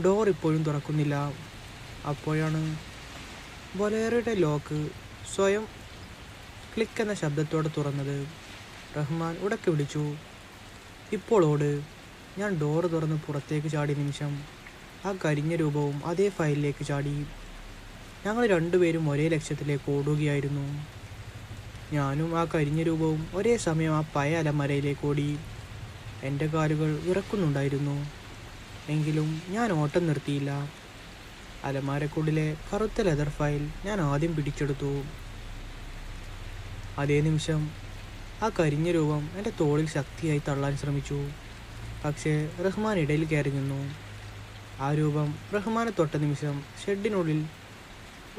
ഡോർ ഇപ്പോഴും തുറക്കുന്നില്ല. അപ്പോഴാണ് ബൊലേറോയുടെ ലോക്ക് സ്വയം ക്ലിക്ക് എന്ന ശബ്ദത്തോടെ തുറന്നത്. റഹ്മാൻ ഉടക്കെ വിളിച്ചു, ഇപ്പോൾ ഓട്. ഞാൻ ഡോറ് തുറന്ന് പുറത്തേക്ക് ചാടിയ നിമിഷം ആ കരിഞ്ഞ രൂപവും അതേ ഫയലിലേക്ക് ചാടി. ഞങ്ങൾ രണ്ടുപേരും ഒരേ ലക്ഷ്യത്തിലേക്ക് ഓടുകയായിരുന്നു. ഞാനും ആ കരിഞ്ഞ രൂപവും ഒരേ സമയം ആ പഴയ അലമരയിലേക്ക് ഓടി. എൻ്റെ കാലുകൾ വിറക്കുന്നുണ്ടായിരുന്നു. എങ്കിലും ഞാൻ ഓട്ടം നിർത്തിയില്ല. അലമാരക്കുള്ളിലെ കറുത്ത ലെതർ ഫയൽ ഞാൻ ആദ്യം പിടിച്ചെടുത്തു. അതേ നിമിഷം ആ കരിഞ്ഞ രൂപം എൻ്റെ തോളിൽ ശക്തിയായി തള്ളാൻ ശ്രമിച്ചു. പക്ഷേ റഹ്മാൻ ഇടയിൽ കയറി നിന്നു. ആ രൂപം റഹ്മാനെ തൊട്ട നിമിഷം ഷെഡിനുള്ളിൽ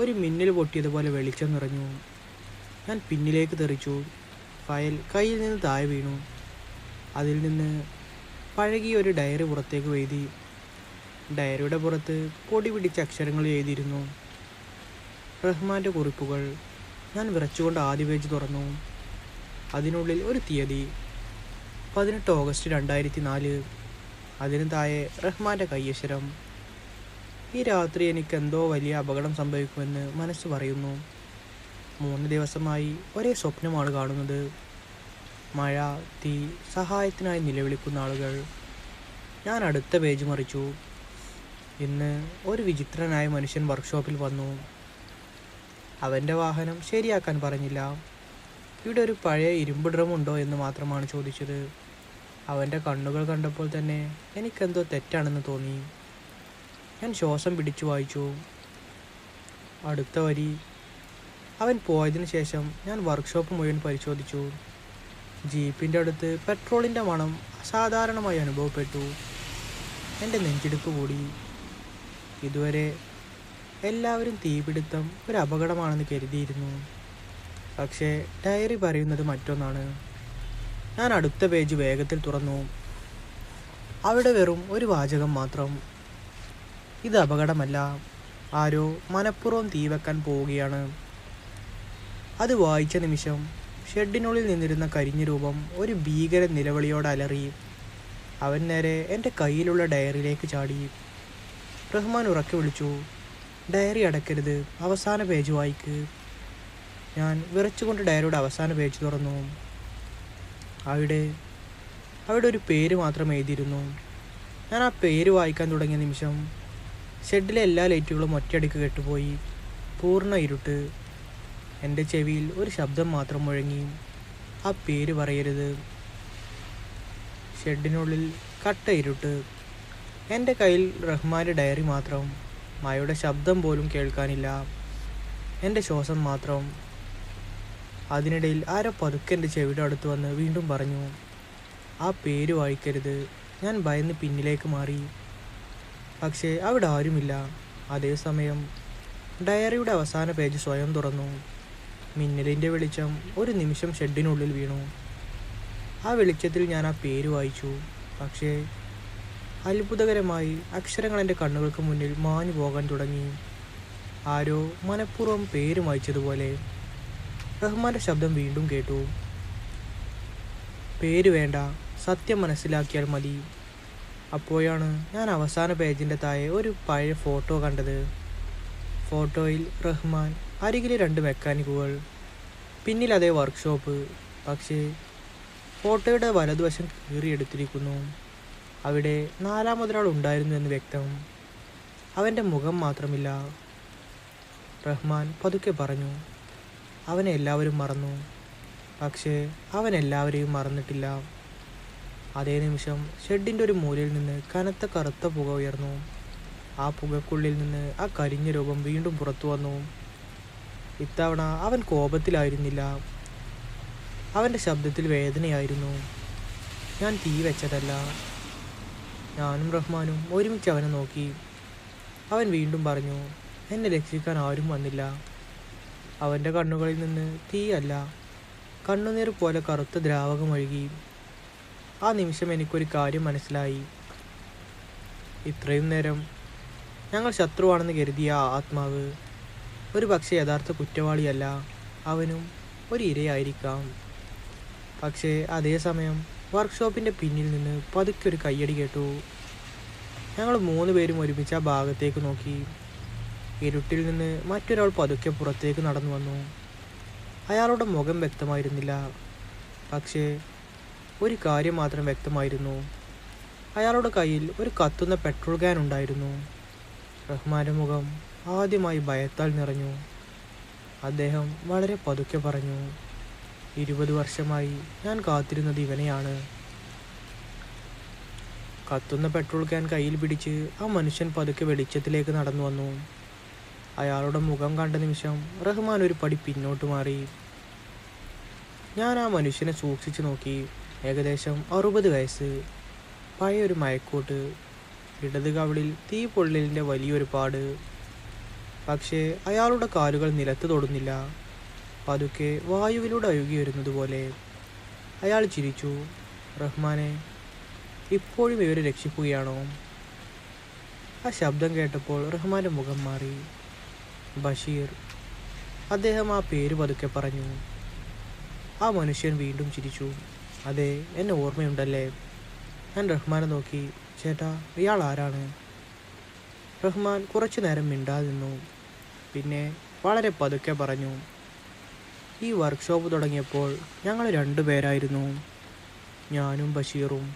ഒരു മിന്നൽ പൊട്ടിയതുപോലെ വെളിച്ചം നിറഞ്ഞു. ഞാൻ പിന്നിലേക്ക് തെറിച്ചു. ഫയൽ കയ്യിൽ നിന്ന് താഴെ വീണു. അതിൽ നിന്ന് പഴകിയ ഒരു ഡയറി പുറത്തേക്ക് എഴുതി. ഡയറിയുടെ പുറത്ത് പൊടി പിടിച്ച അക്ഷരങ്ങൾ എഴുതിയിരുന്നു. റഹ്മാൻ്റെ കുറിപ്പുകൾ. ഞാൻ വിറച്ചുകൊണ്ട് ആദ്യ പേജ് തുറന്നു. അതിനുള്ളിൽ ഒരു തീയതി, 18 ഓഗസ്റ്റ് 2004. അതിന് താഴെ റഹ്മാൻ്റെ കയ്യക്ഷരം. ഈ രാത്രി എനിക്കെന്തോ വലിയ അപകടം സംഭവിക്കുമെന്ന് മനസ്സ് പറയുന്നു. 3 ദിവസമായി ഒരേ സ്വപ്നമാണ് കാണുന്നത്. മഴ, തീ, സഹായത്തിനായി നിലവിളിക്കുന്ന ആളുകൾ. ഞാൻ അടുത്ത പേജ് മറിച്ചു. ഇന്ന് ഒരു വിചിത്രനായ മനുഷ്യൻ വർക്ക്ഷോപ്പിൽ വന്നു. അവൻ്റെ വാഹനം ശരിയാക്കാൻ പറഞ്ഞില്ല. ഇവിടെ ഒരു പഴയ ഇരുമ്പ് ഡ്രം ഉണ്ടോ എന്ന് മാത്രമാണ് ചോദിച്ചത്. അവൻ്റെ കണ്ണുകൾ കണ്ടപ്പോൾ തന്നെ എനിക്കെന്തോ തെറ്റാണെന്ന് തോന്നി. ഞാൻ ശ്വാസം പിടിച്ചു വായിച്ചു. അടുത്ത വരി. അവൻ പോയതിനു ശേഷം ഞാൻ വർക്ക്ഷോപ്പ് മുഴുവൻ പരിശോധിച്ചു. ജീപ്പിൻ്റെ അടുത്ത് പെട്രോളിൻ്റെ മണം അസാധാരണമായി അനുഭവപ്പെട്ടു. എൻ്റെ നെഞ്ചിടിപ്പ് കൂടി. ഇതുവരെ എല്ലാവരും തീപിടുത്തം ഒരു അപകടമാണെന്ന് കരുതിയിരുന്നു. പക്ഷേ ഡയറി പറയുന്നത് മറ്റൊന്നാണ്. ഞാൻ അടുത്ത പേജ് വേഗത്തിൽ തുറന്നു. അവിടെ വെറും ഒരു വാചകം മാത്രം. ഇത് അപകടമല്ല, ആരോ മനഃപൂർവ്വം തീ വെക്കാൻ പോവുകയാണ്. അത് വായിച്ച നിമിഷം ഷെഡിനുള്ളിൽ നിന്നിരുന്ന കരിഞ്ഞ രൂപം ഒരു ഭീകര നിലവിളിയോട് അലറി. അവൻ നേരെ എൻ്റെ കയ്യിലുള്ള ഡയറിയിലേക്ക് ചാടി. റഹ്മാൻ ഉറക്കെ വിളിച്ചു, ഡയറി അടക്കരുത്, അവസാന പേജ് വായിക്ക്. ഞാൻ വിറച്ചുകൊണ്ട് ഡയറിയുടെ അവസാന പേജ് തുറന്നു. അവിടെ ഒരു പേര് മാത്രം എഴുതിയിരുന്നു. ഞാൻ ആ പേര് വായിക്കാൻ തുടങ്ങിയ നിമിഷം ഷെഡിലെ എല്ലാ ലൈറ്റുകളും ഒറ്റയടിക്ക് കെട്ടുപോയി. പൂർണ്ണ ഇരുട്ട്. എൻ്റെ ചെവിയിൽ ഒരു ശബ്ദം മാത്രം മുഴങ്ങി, ആ പേര് പറയരുത്. ഷെഡിനുള്ളിൽ കട്ട ഇരുട്ട്. എൻ്റെ കയ്യിൽ റഹ്മാൻ്റെ ഡയറി മാത്രം. മഴയുടെ ശബ്ദം പോലും കേൾക്കാനില്ല. എൻ്റെ ശ്വാസം മാത്രം. അതിനിടയിൽ ആരോ പതുക്കെ എൻ്റെ ചെവിയുടെ അടുത്ത് വന്ന് വീണ്ടും പറഞ്ഞു, ആ പേര് വായിക്കരുത്. ഞാൻ ഭയന്ന് പിന്നിലേക്ക് മാറി. പക്ഷേ അവിടെ ആരുമില്ല. അതേസമയം ഡയറിയുടെ അവസാന പേജ് സ്വയം തുറന്നു. മിന്നലിൻ്റെ വെളിച്ചം ഒരു നിമിഷം ഷെഡിനുള്ളിൽ വീണു. ആ വെളിച്ചത്തിൽ ഞാൻ ആ പേര് വായിച്ചു. പക്ഷേ അത്ഭുതകരമായി അക്ഷരങ്ങൾ എൻ്റെ കണ്ണുകൾക്ക് മുന്നിൽ മാഞ്ഞു പോകാൻ തുടങ്ങി. ആരോ മനഃപൂർവ്വം പേര് വായിച്ചതുപോലെ. റഹ്മാൻ്റെ ശബ്ദം വീണ്ടും കേട്ടു, പേര് വേണ്ട, സത്യം മനസ്സിലാക്കിയാൽ മതി. അപ്പോഴാണ് ഞാൻ അവസാന പേജിൻ്റെ താഴെ ഒരു പഴയ ഫോട്ടോ കണ്ടത്. ഫോട്ടോയിൽ റഹ്മാൻ, അരികിൽ 2 മെക്കാനിക്കുകൾ, പിന്നിൽ അതേ വർക്ക്ഷോപ്പ്. പക്ഷേ ഫോട്ടോയുടെ വലതുവശം കീറിയെടുത്തിരിക്കുന്നു. അവിടെ 4-മതൊരാൾ ഉണ്ടായിരുന്നു എന്ന് വ്യക്തം. അവൻ്റെ മുഖം മാത്രമില്ല. റഹ്മാൻ പതുക്കെ പറഞ്ഞു, അവനെ എല്ലാവരും മറന്നു. പക്ഷേ അവൻ എല്ലാവരെയും മറന്നിട്ടില്ല. അതേ നിമിഷം ഷെഡിൻ്റെ ഒരു മൂലയിൽ നിന്ന് കനത്ത കറുത്ത പുക ഉയർന്നു. ആ പുകക്കുള്ളിൽ നിന്ന് ആ കരിഞ്ഞ രൂപം വീണ്ടും പുറത്തു വന്നു. ഇത്തവണ അവൻ കോപത്തിലായിരുന്നില്ല. അവൻ്റെ ശബ്ദത്തിൽ വേദനയായിരുന്നു. ഞാൻ തീ വെച്ചതല്ല. ഞാനും റഹ്മാനും ഒരുമിച്ച് അവനെ നോക്കി. അവൻ വീണ്ടും പറഞ്ഞു, എന്നെ രക്ഷിക്കാൻ ആരും വന്നില്ല. അവൻ്റെ കണ്ണുകളിൽ നിന്ന് തീയല്ല, കണ്ണുനീർ പോലെ കറുത്ത ദ്രാവകം ഒഴുകി. ആ നിമിഷം എനിക്കൊരു കാര്യം മനസ്സിലായി. ഇത്രയും നേരം ഞങ്ങൾ ശത്രുവാണെന്ന് കരുതിയ ആ ആത്മാവ് ഒരു പക്ഷേ യഥാർത്ഥ കുറ്റവാളിയല്ല. അവനും ഒരു ഇരയായിരിക്കാം. പക്ഷേ അതേസമയം വർക്ക്ഷോപ്പിൻ്റെ പിന്നിൽ നിന്ന് പതുക്കെ ഒരു കയ്യടി കേട്ടു. ഞങ്ങൾ 3 പേരും ഒരുമിച്ച് ആ ഭാഗത്തേക്ക് നോക്കി. ഇരുട്ടിൽ നിന്ന് മറ്റൊരാൾ പതുക്കെ പുറത്തേക്ക് നടന്നു വന്നു. അയാളുടെ മുഖം വ്യക്തമായിരുന്നില്ല. പക്ഷേ ഒരു കാര്യം മാത്രം വ്യക്തമായിരുന്നു, അയാളുടെ കയ്യിൽ ഒരു കത്തുന്ന പെട്രോൾ ക്യാൻ ഉണ്ടായിരുന്നു. റഹ്മാന്റെ മുഖം ആദ്യമായി ഭയത്താൽ നിറഞ്ഞു. അദ്ദേഹം വളരെ പതുക്കെ പറഞ്ഞു, 20 വർഷമായി ഞാൻ കാത്തിരുന്നത് ഇവനെയാണ്. കത്തുന്ന പെട്രോൾ ക്യാൻ കയ്യിൽ പിടിച്ച് ആ മനുഷ്യൻ പതുക്കെ വെളിച്ചത്തിലേക്ക് നടന്നു വന്നു. അയാളുടെ മുഖം കണ്ട നിമിഷം റഹ്മാൻ ഒരു പടി പിന്നോട്ട് മാറി. ഞാൻ ആ മനുഷ്യനെ സൂക്ഷിച്ചു നോക്കി. ഏകദേശം 60 വയസ്സ്, പഴയൊരു മയക്കോട്ട്, ഇടത് കവിളിൽ തീ പൊള്ളലിൻ്റെ വലിയൊരു പാട്. പക്ഷേ അയാളുടെ കാലുകൾ നിലത്ത് തൊടുന്നില്ല. പതുക്കെ വായുവിലൂടെ ഒഴുകി വരുന്നത് പോലെ. അയാൾ ചിരിച്ചു. റഹ്മാനെ, ഇപ്പോഴും ഇവരെ രക്ഷിക്കുകയാണോ? ആ ശബ്ദം കേട്ടപ്പോൾ റഹ്മാൻ്റെ മുഖം മാറി. ബഷീർ. അദ്ദേഹം ആ പേര് പതുക്കെ പറഞ്ഞു. ആ മനുഷ്യൻ വീണ്ടും ചിരിച്ചു. അതെ, എന്നെ ഓർമ്മയുണ്ടല്ലേ? ഞാൻ റഹ്മാനെ നോക്കി. ചേട്ടാ, ഇയാൾ ആരാണ്? റഹ്മാൻ കുറച്ചു നേരം മിണ്ടാതെ നിന്നു. പിന്നെ വളരെ പതുക്കെ പറഞ്ഞു, ഈ വർക്ക്ഷോപ്പ് തുടങ്ങിയപ്പോൾ ഞങ്ങൾ 2 പേരായിരുന്നു, ഞാനും ബഷീറും.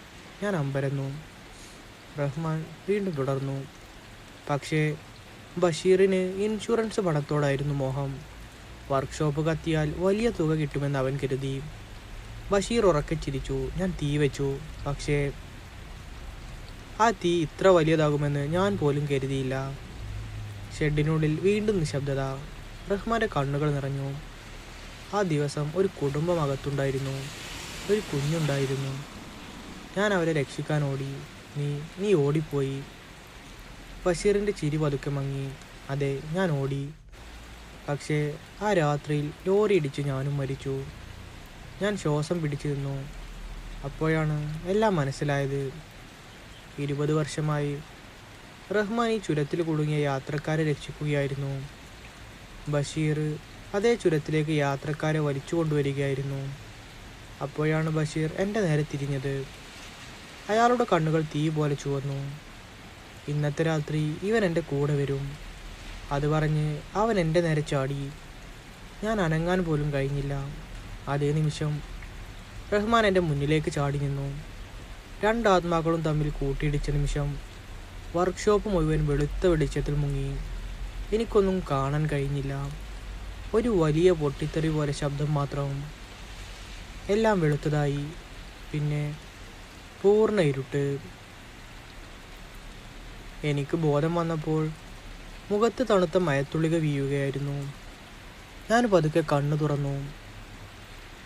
ഞാൻ അമ്പരന്നു. റഹ്മാൻ വീണ്ടും തുടർന്നു. പക്ഷേ ബഷീറിന് ഇൻഷുറൻസ് പണത്തോടായിരുന്നു മോഹം. വർക്ക്ഷോപ്പ് കത്തിയാൽ വലിയ തുക കിട്ടുമെന്ന് അവൻ കരുതി. ബഷീർ ഉറക്കെ ചിരിച്ചു. ഞാൻ തീ വെച്ചു. പക്ഷേ ആ തീ ഇത്ര വലിയതാകുമെന്ന് ഞാൻ പോലും കരുതിയില്ല. ഷെഡിനുള്ളിൽ വീണ്ടും നിശബ്ദത. റഹ്മാന്റെ കണ്ണുകൾ നിറഞ്ഞു. ആ ദിവസം ഒരു കുടുംബം അകത്തുണ്ടായിരുന്നു. ഒരു കുഞ്ഞുണ്ടായിരുന്നു. ഞാൻ അവരെ രക്ഷിക്കാൻ ഓടി. നീ ഓടിപ്പോയി. ബഷീറിൻ്റെ ചിരി പതുക്കെ മങ്ങി. അതെ, ഞാൻ ഓടി. പക്ഷേ ആ രാത്രിയിൽ ലോറി ഇടിച്ച് ഞാനും മരിച്ചു. ഞാൻ ശ്വാസം പിടിച്ചു നിന്നു. അപ്പോഴാണ് എല്ലാം മനസ്സിലായത്. 20 വർഷമായി റഹ്മാൻ ഈ ചുരത്തിൽ കുടുങ്ങിയ യാത്രക്കാരെ രക്ഷിക്കുകയായിരുന്നു. ബഷീർ അതേ ചുരത്തിലേക്ക് യാത്രക്കാരെ വലിച്ചു കൊണ്ടുവരികയായിരുന്നു. അപ്പോഴാണ് ബഷീർ എൻ്റെ നേരെ തിരിഞ്ഞത്. അയാളുടെ കണ്ണുകൾ തീ പോലെ ചുവന്നു. ഇന്നത്തെ രാത്രി ഇവൻ എൻ്റെ കൂടെ വരും. അത് പറഞ്ഞ് അവൻ എൻ്റെ നേരെ ചാടി. ഞാൻ അനങ്ങാൻ പോലും കഴിഞ്ഞില്ല. അതേ നിമിഷം റഹ്മാൻ എൻ്റെ മുന്നിലേക്ക് ചാടി നിന്നു. 2 ആത്മാക്കളും തമ്മിൽ കൂട്ടിയിടിച്ച നിമിഷം വർക്ക്ഷോപ്പ് മുഴുവൻ വെളുത്ത വെളിച്ചത്തിൽ മുങ്ങി. എനിക്കൊന്നും കാണാൻ കഴിഞ്ഞില്ല. ഒരു വലിയ പൊട്ടിത്തെറി പോലെ ശബ്ദം മാത്രം. എല്ലാം വെളുത്തതായി. പിന്നെ പൂർണ്ണ ഇരുട്ട്. എനിക്ക് ബോധം വന്നപ്പോൾ മുഖത്ത് തണുത്ത മയത്തുള്ളിക വീഴുകയായിരുന്നു. ഞാൻ പതുക്കെ കണ്ണു തുറന്നു.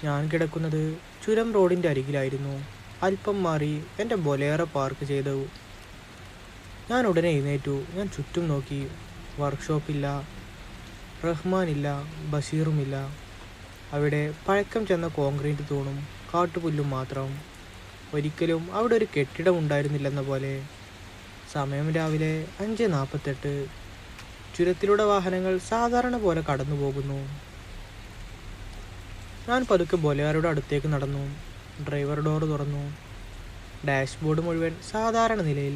ഞാൻ കിടക്കുന്നത് ചുരം റോഡിൻ്റെ അരികിലായിരുന്നു. അല്പം മാറി എൻ്റെ ബൊലേറോ പാർക്ക് ചെയ്തു. ഞാൻ ഉടനെ എഴുന്നേറ്റു. ഞാൻ ചുറ്റും നോക്കി. വർക്ക്ഷോപ്പില്ല, റഹ്മാനില്ല, ബഷീറുമില്ല. അവിടെ പഴക്കം ചെന്ന കോൺക്രീറ്റ് തൂണും കാട്ടുപുല്ലും മാത്രം. ഒരിക്കലും അവിടെ ഒരു കെട്ടിടം ഉണ്ടായിരുന്നില്ലെന്ന പോലെ. സമയം രാവിലെ 5:48. ചുരത്തിലൂടെ വാഹനങ്ങൾ സാധാരണ പോലെ കടന്നു പോകുന്നു. ഞാൻ പതുക്കെ ബൊലേറോയുടെ അടുത്തേക്ക് നടന്നു. ഡ്രൈവർ ഡോർ തുറന്നു. ഡാഷ്ബോർഡ് മുഴുവൻ സാധാരണ നിലയിൽ.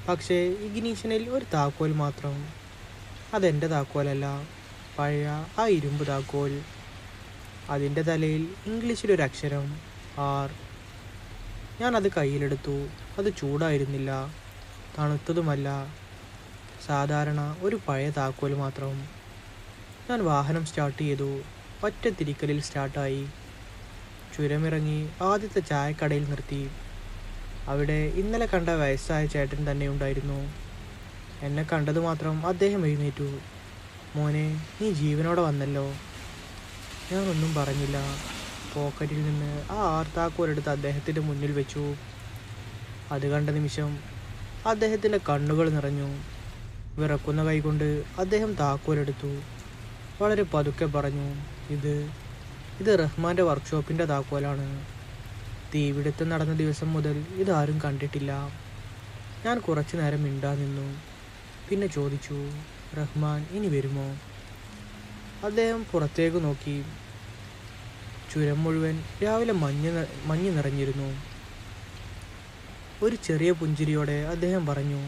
പക്ഷേ ഇഗ്നീഷനിൽ ഒരു താക്കോൽ മാത്രം. അതെൻ്റെ താക്കോലല്ല, പഴയ ആ ഇരുമ്പ് താക്കോൽ. അതിൻ്റെ തലയിൽ ഇംഗ്ലീഷിലൊരു അക്ഷരം R. ഞാൻ അത് കയ്യിലെടുത്തു. അത് ചൂടായിരുന്നില്ല, തണുത്തതുമല്ല. സാധാരണ ഒരു പഴയ താക്കോൽ മാത്രം. ഞാൻ വാഹനം സ്റ്റാർട്ട് ചെയ്തു. ഒറ്റ തിരിക്കലിൽ സ്റ്റാർട്ടായി. ചുരമിറങ്ങി ആദ്യത്തെ ചായക്കടയിൽ നിർത്തി. അവിടെ ഇന്നലെ കണ്ട വയസ്സായ ചേട്ടൻ തന്നെ ഉണ്ടായിരുന്നു. എന്നെ കണ്ടത് മാത്രം അദ്ദേഹം എഴുന്നേറ്റു. മോനെ, നീ ജീവനോടെ വന്നല്ലോ. ഞാനൊന്നും പറഞ്ഞില്ല. പോക്കറ്റിൽ നിന്ന് ആ ആർത്താക്കോലെടുത്ത് അദ്ദേഹത്തിൻ്റെ മുന്നിൽ വെച്ചു. അത് കണ്ട നിമിഷം അദ്ദേഹത്തിൻ്റെ കണ്ണുകൾ നിറഞ്ഞു. വിറക്കുന്ന കൈകൊണ്ട് അദ്ദേഹം താക്കോലെടുത്തു. വളരെ പതുക്കെ പറഞ്ഞു, ഇത് റഹ്മാൻ്റെ വർക്ക്ഷോപ്പിൻ്റെ താക്കോലാണ്. തീപിടുത്തം നടന്ന ദിവസം മുതൽ ഇതാരും കണ്ടിട്ടില്ല. ഞാൻ കുറച്ചു നേരം മിണ്ടാ നിന്നു. പിന്നെ ചോദിച്ചു, റഹ്മാൻ ഇനി വരുമോ? അദ്ദേഹം പുറത്തേക്ക് നോക്കി. ചുരം മുഴുവൻ രാവിലെ മഞ്ഞ് നിറഞ്ഞിരുന്നു. ഒരു ചെറിയ പുഞ്ചിരിയോടെ അദ്ദേഹം പറഞ്ഞു,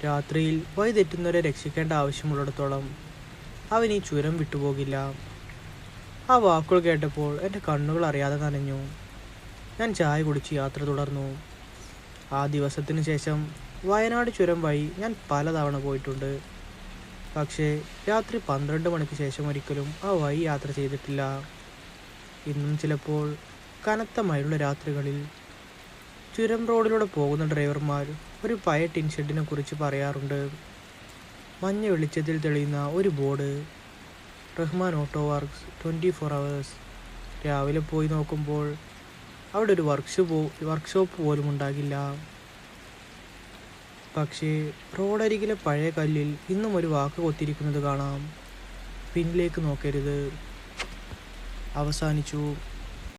രാത്രിയിൽ വഴി തെറ്റുന്നവരെ രക്ഷിക്കേണ്ട ആവശ്യമുള്ളിടത്തോളം അവൻ ഈ ചുരം വിട്ടുപോകില്ല. ആ വാക്കുകൾ കേട്ടപ്പോൾ എൻ്റെ കണ്ണുകൾ അറിയാതെ നനഞ്ഞു. ഞാൻ ചായ കുടിച്ച് യാത്ര തുടർന്നു. ആ ദിവസത്തിന് ശേഷം വയനാട് ചുരം വഴി ഞാൻ പലതവണ പോയിട്ടുണ്ട്. പക്ഷേ രാത്രി 12 മണിക്ക് ശേഷം ഒരിക്കലും ആ വഴി യാത്ര ചെയ്തിട്ടില്ല. ഇന്നും ചിലപ്പോൾ കനത്ത മഴയുള്ള രാത്രികളിൽ ചുരം റോഡിലൂടെ പോകുന്ന ഡ്രൈവർമാർ ഒരു പഴയ ടിൻ ഷെഡിനെ കുറിച്ച് പറയാറുണ്ട്. മഞ്ഞ വെളിച്ചത്തിൽ തെളിയുന്ന ഒരു board, Rahman auto works 24 hours. രാവിലെ പോയി നോക്കുമ്പോൾ അവിടെ ഒരു വർക്ക്ഷോപ്പ് പോലും ഉണ്ടാകില്ല. പക്ഷേ റോഡരികിലെ പഴയ കല്ലിൽ ഇന്നും ഒരു വാക്ക് കൊത്തിയിരിക്കുന്നത് കാണാം: പിന്നിലേക്ക് നോക്കരുത്. അവസാനിച്ചു.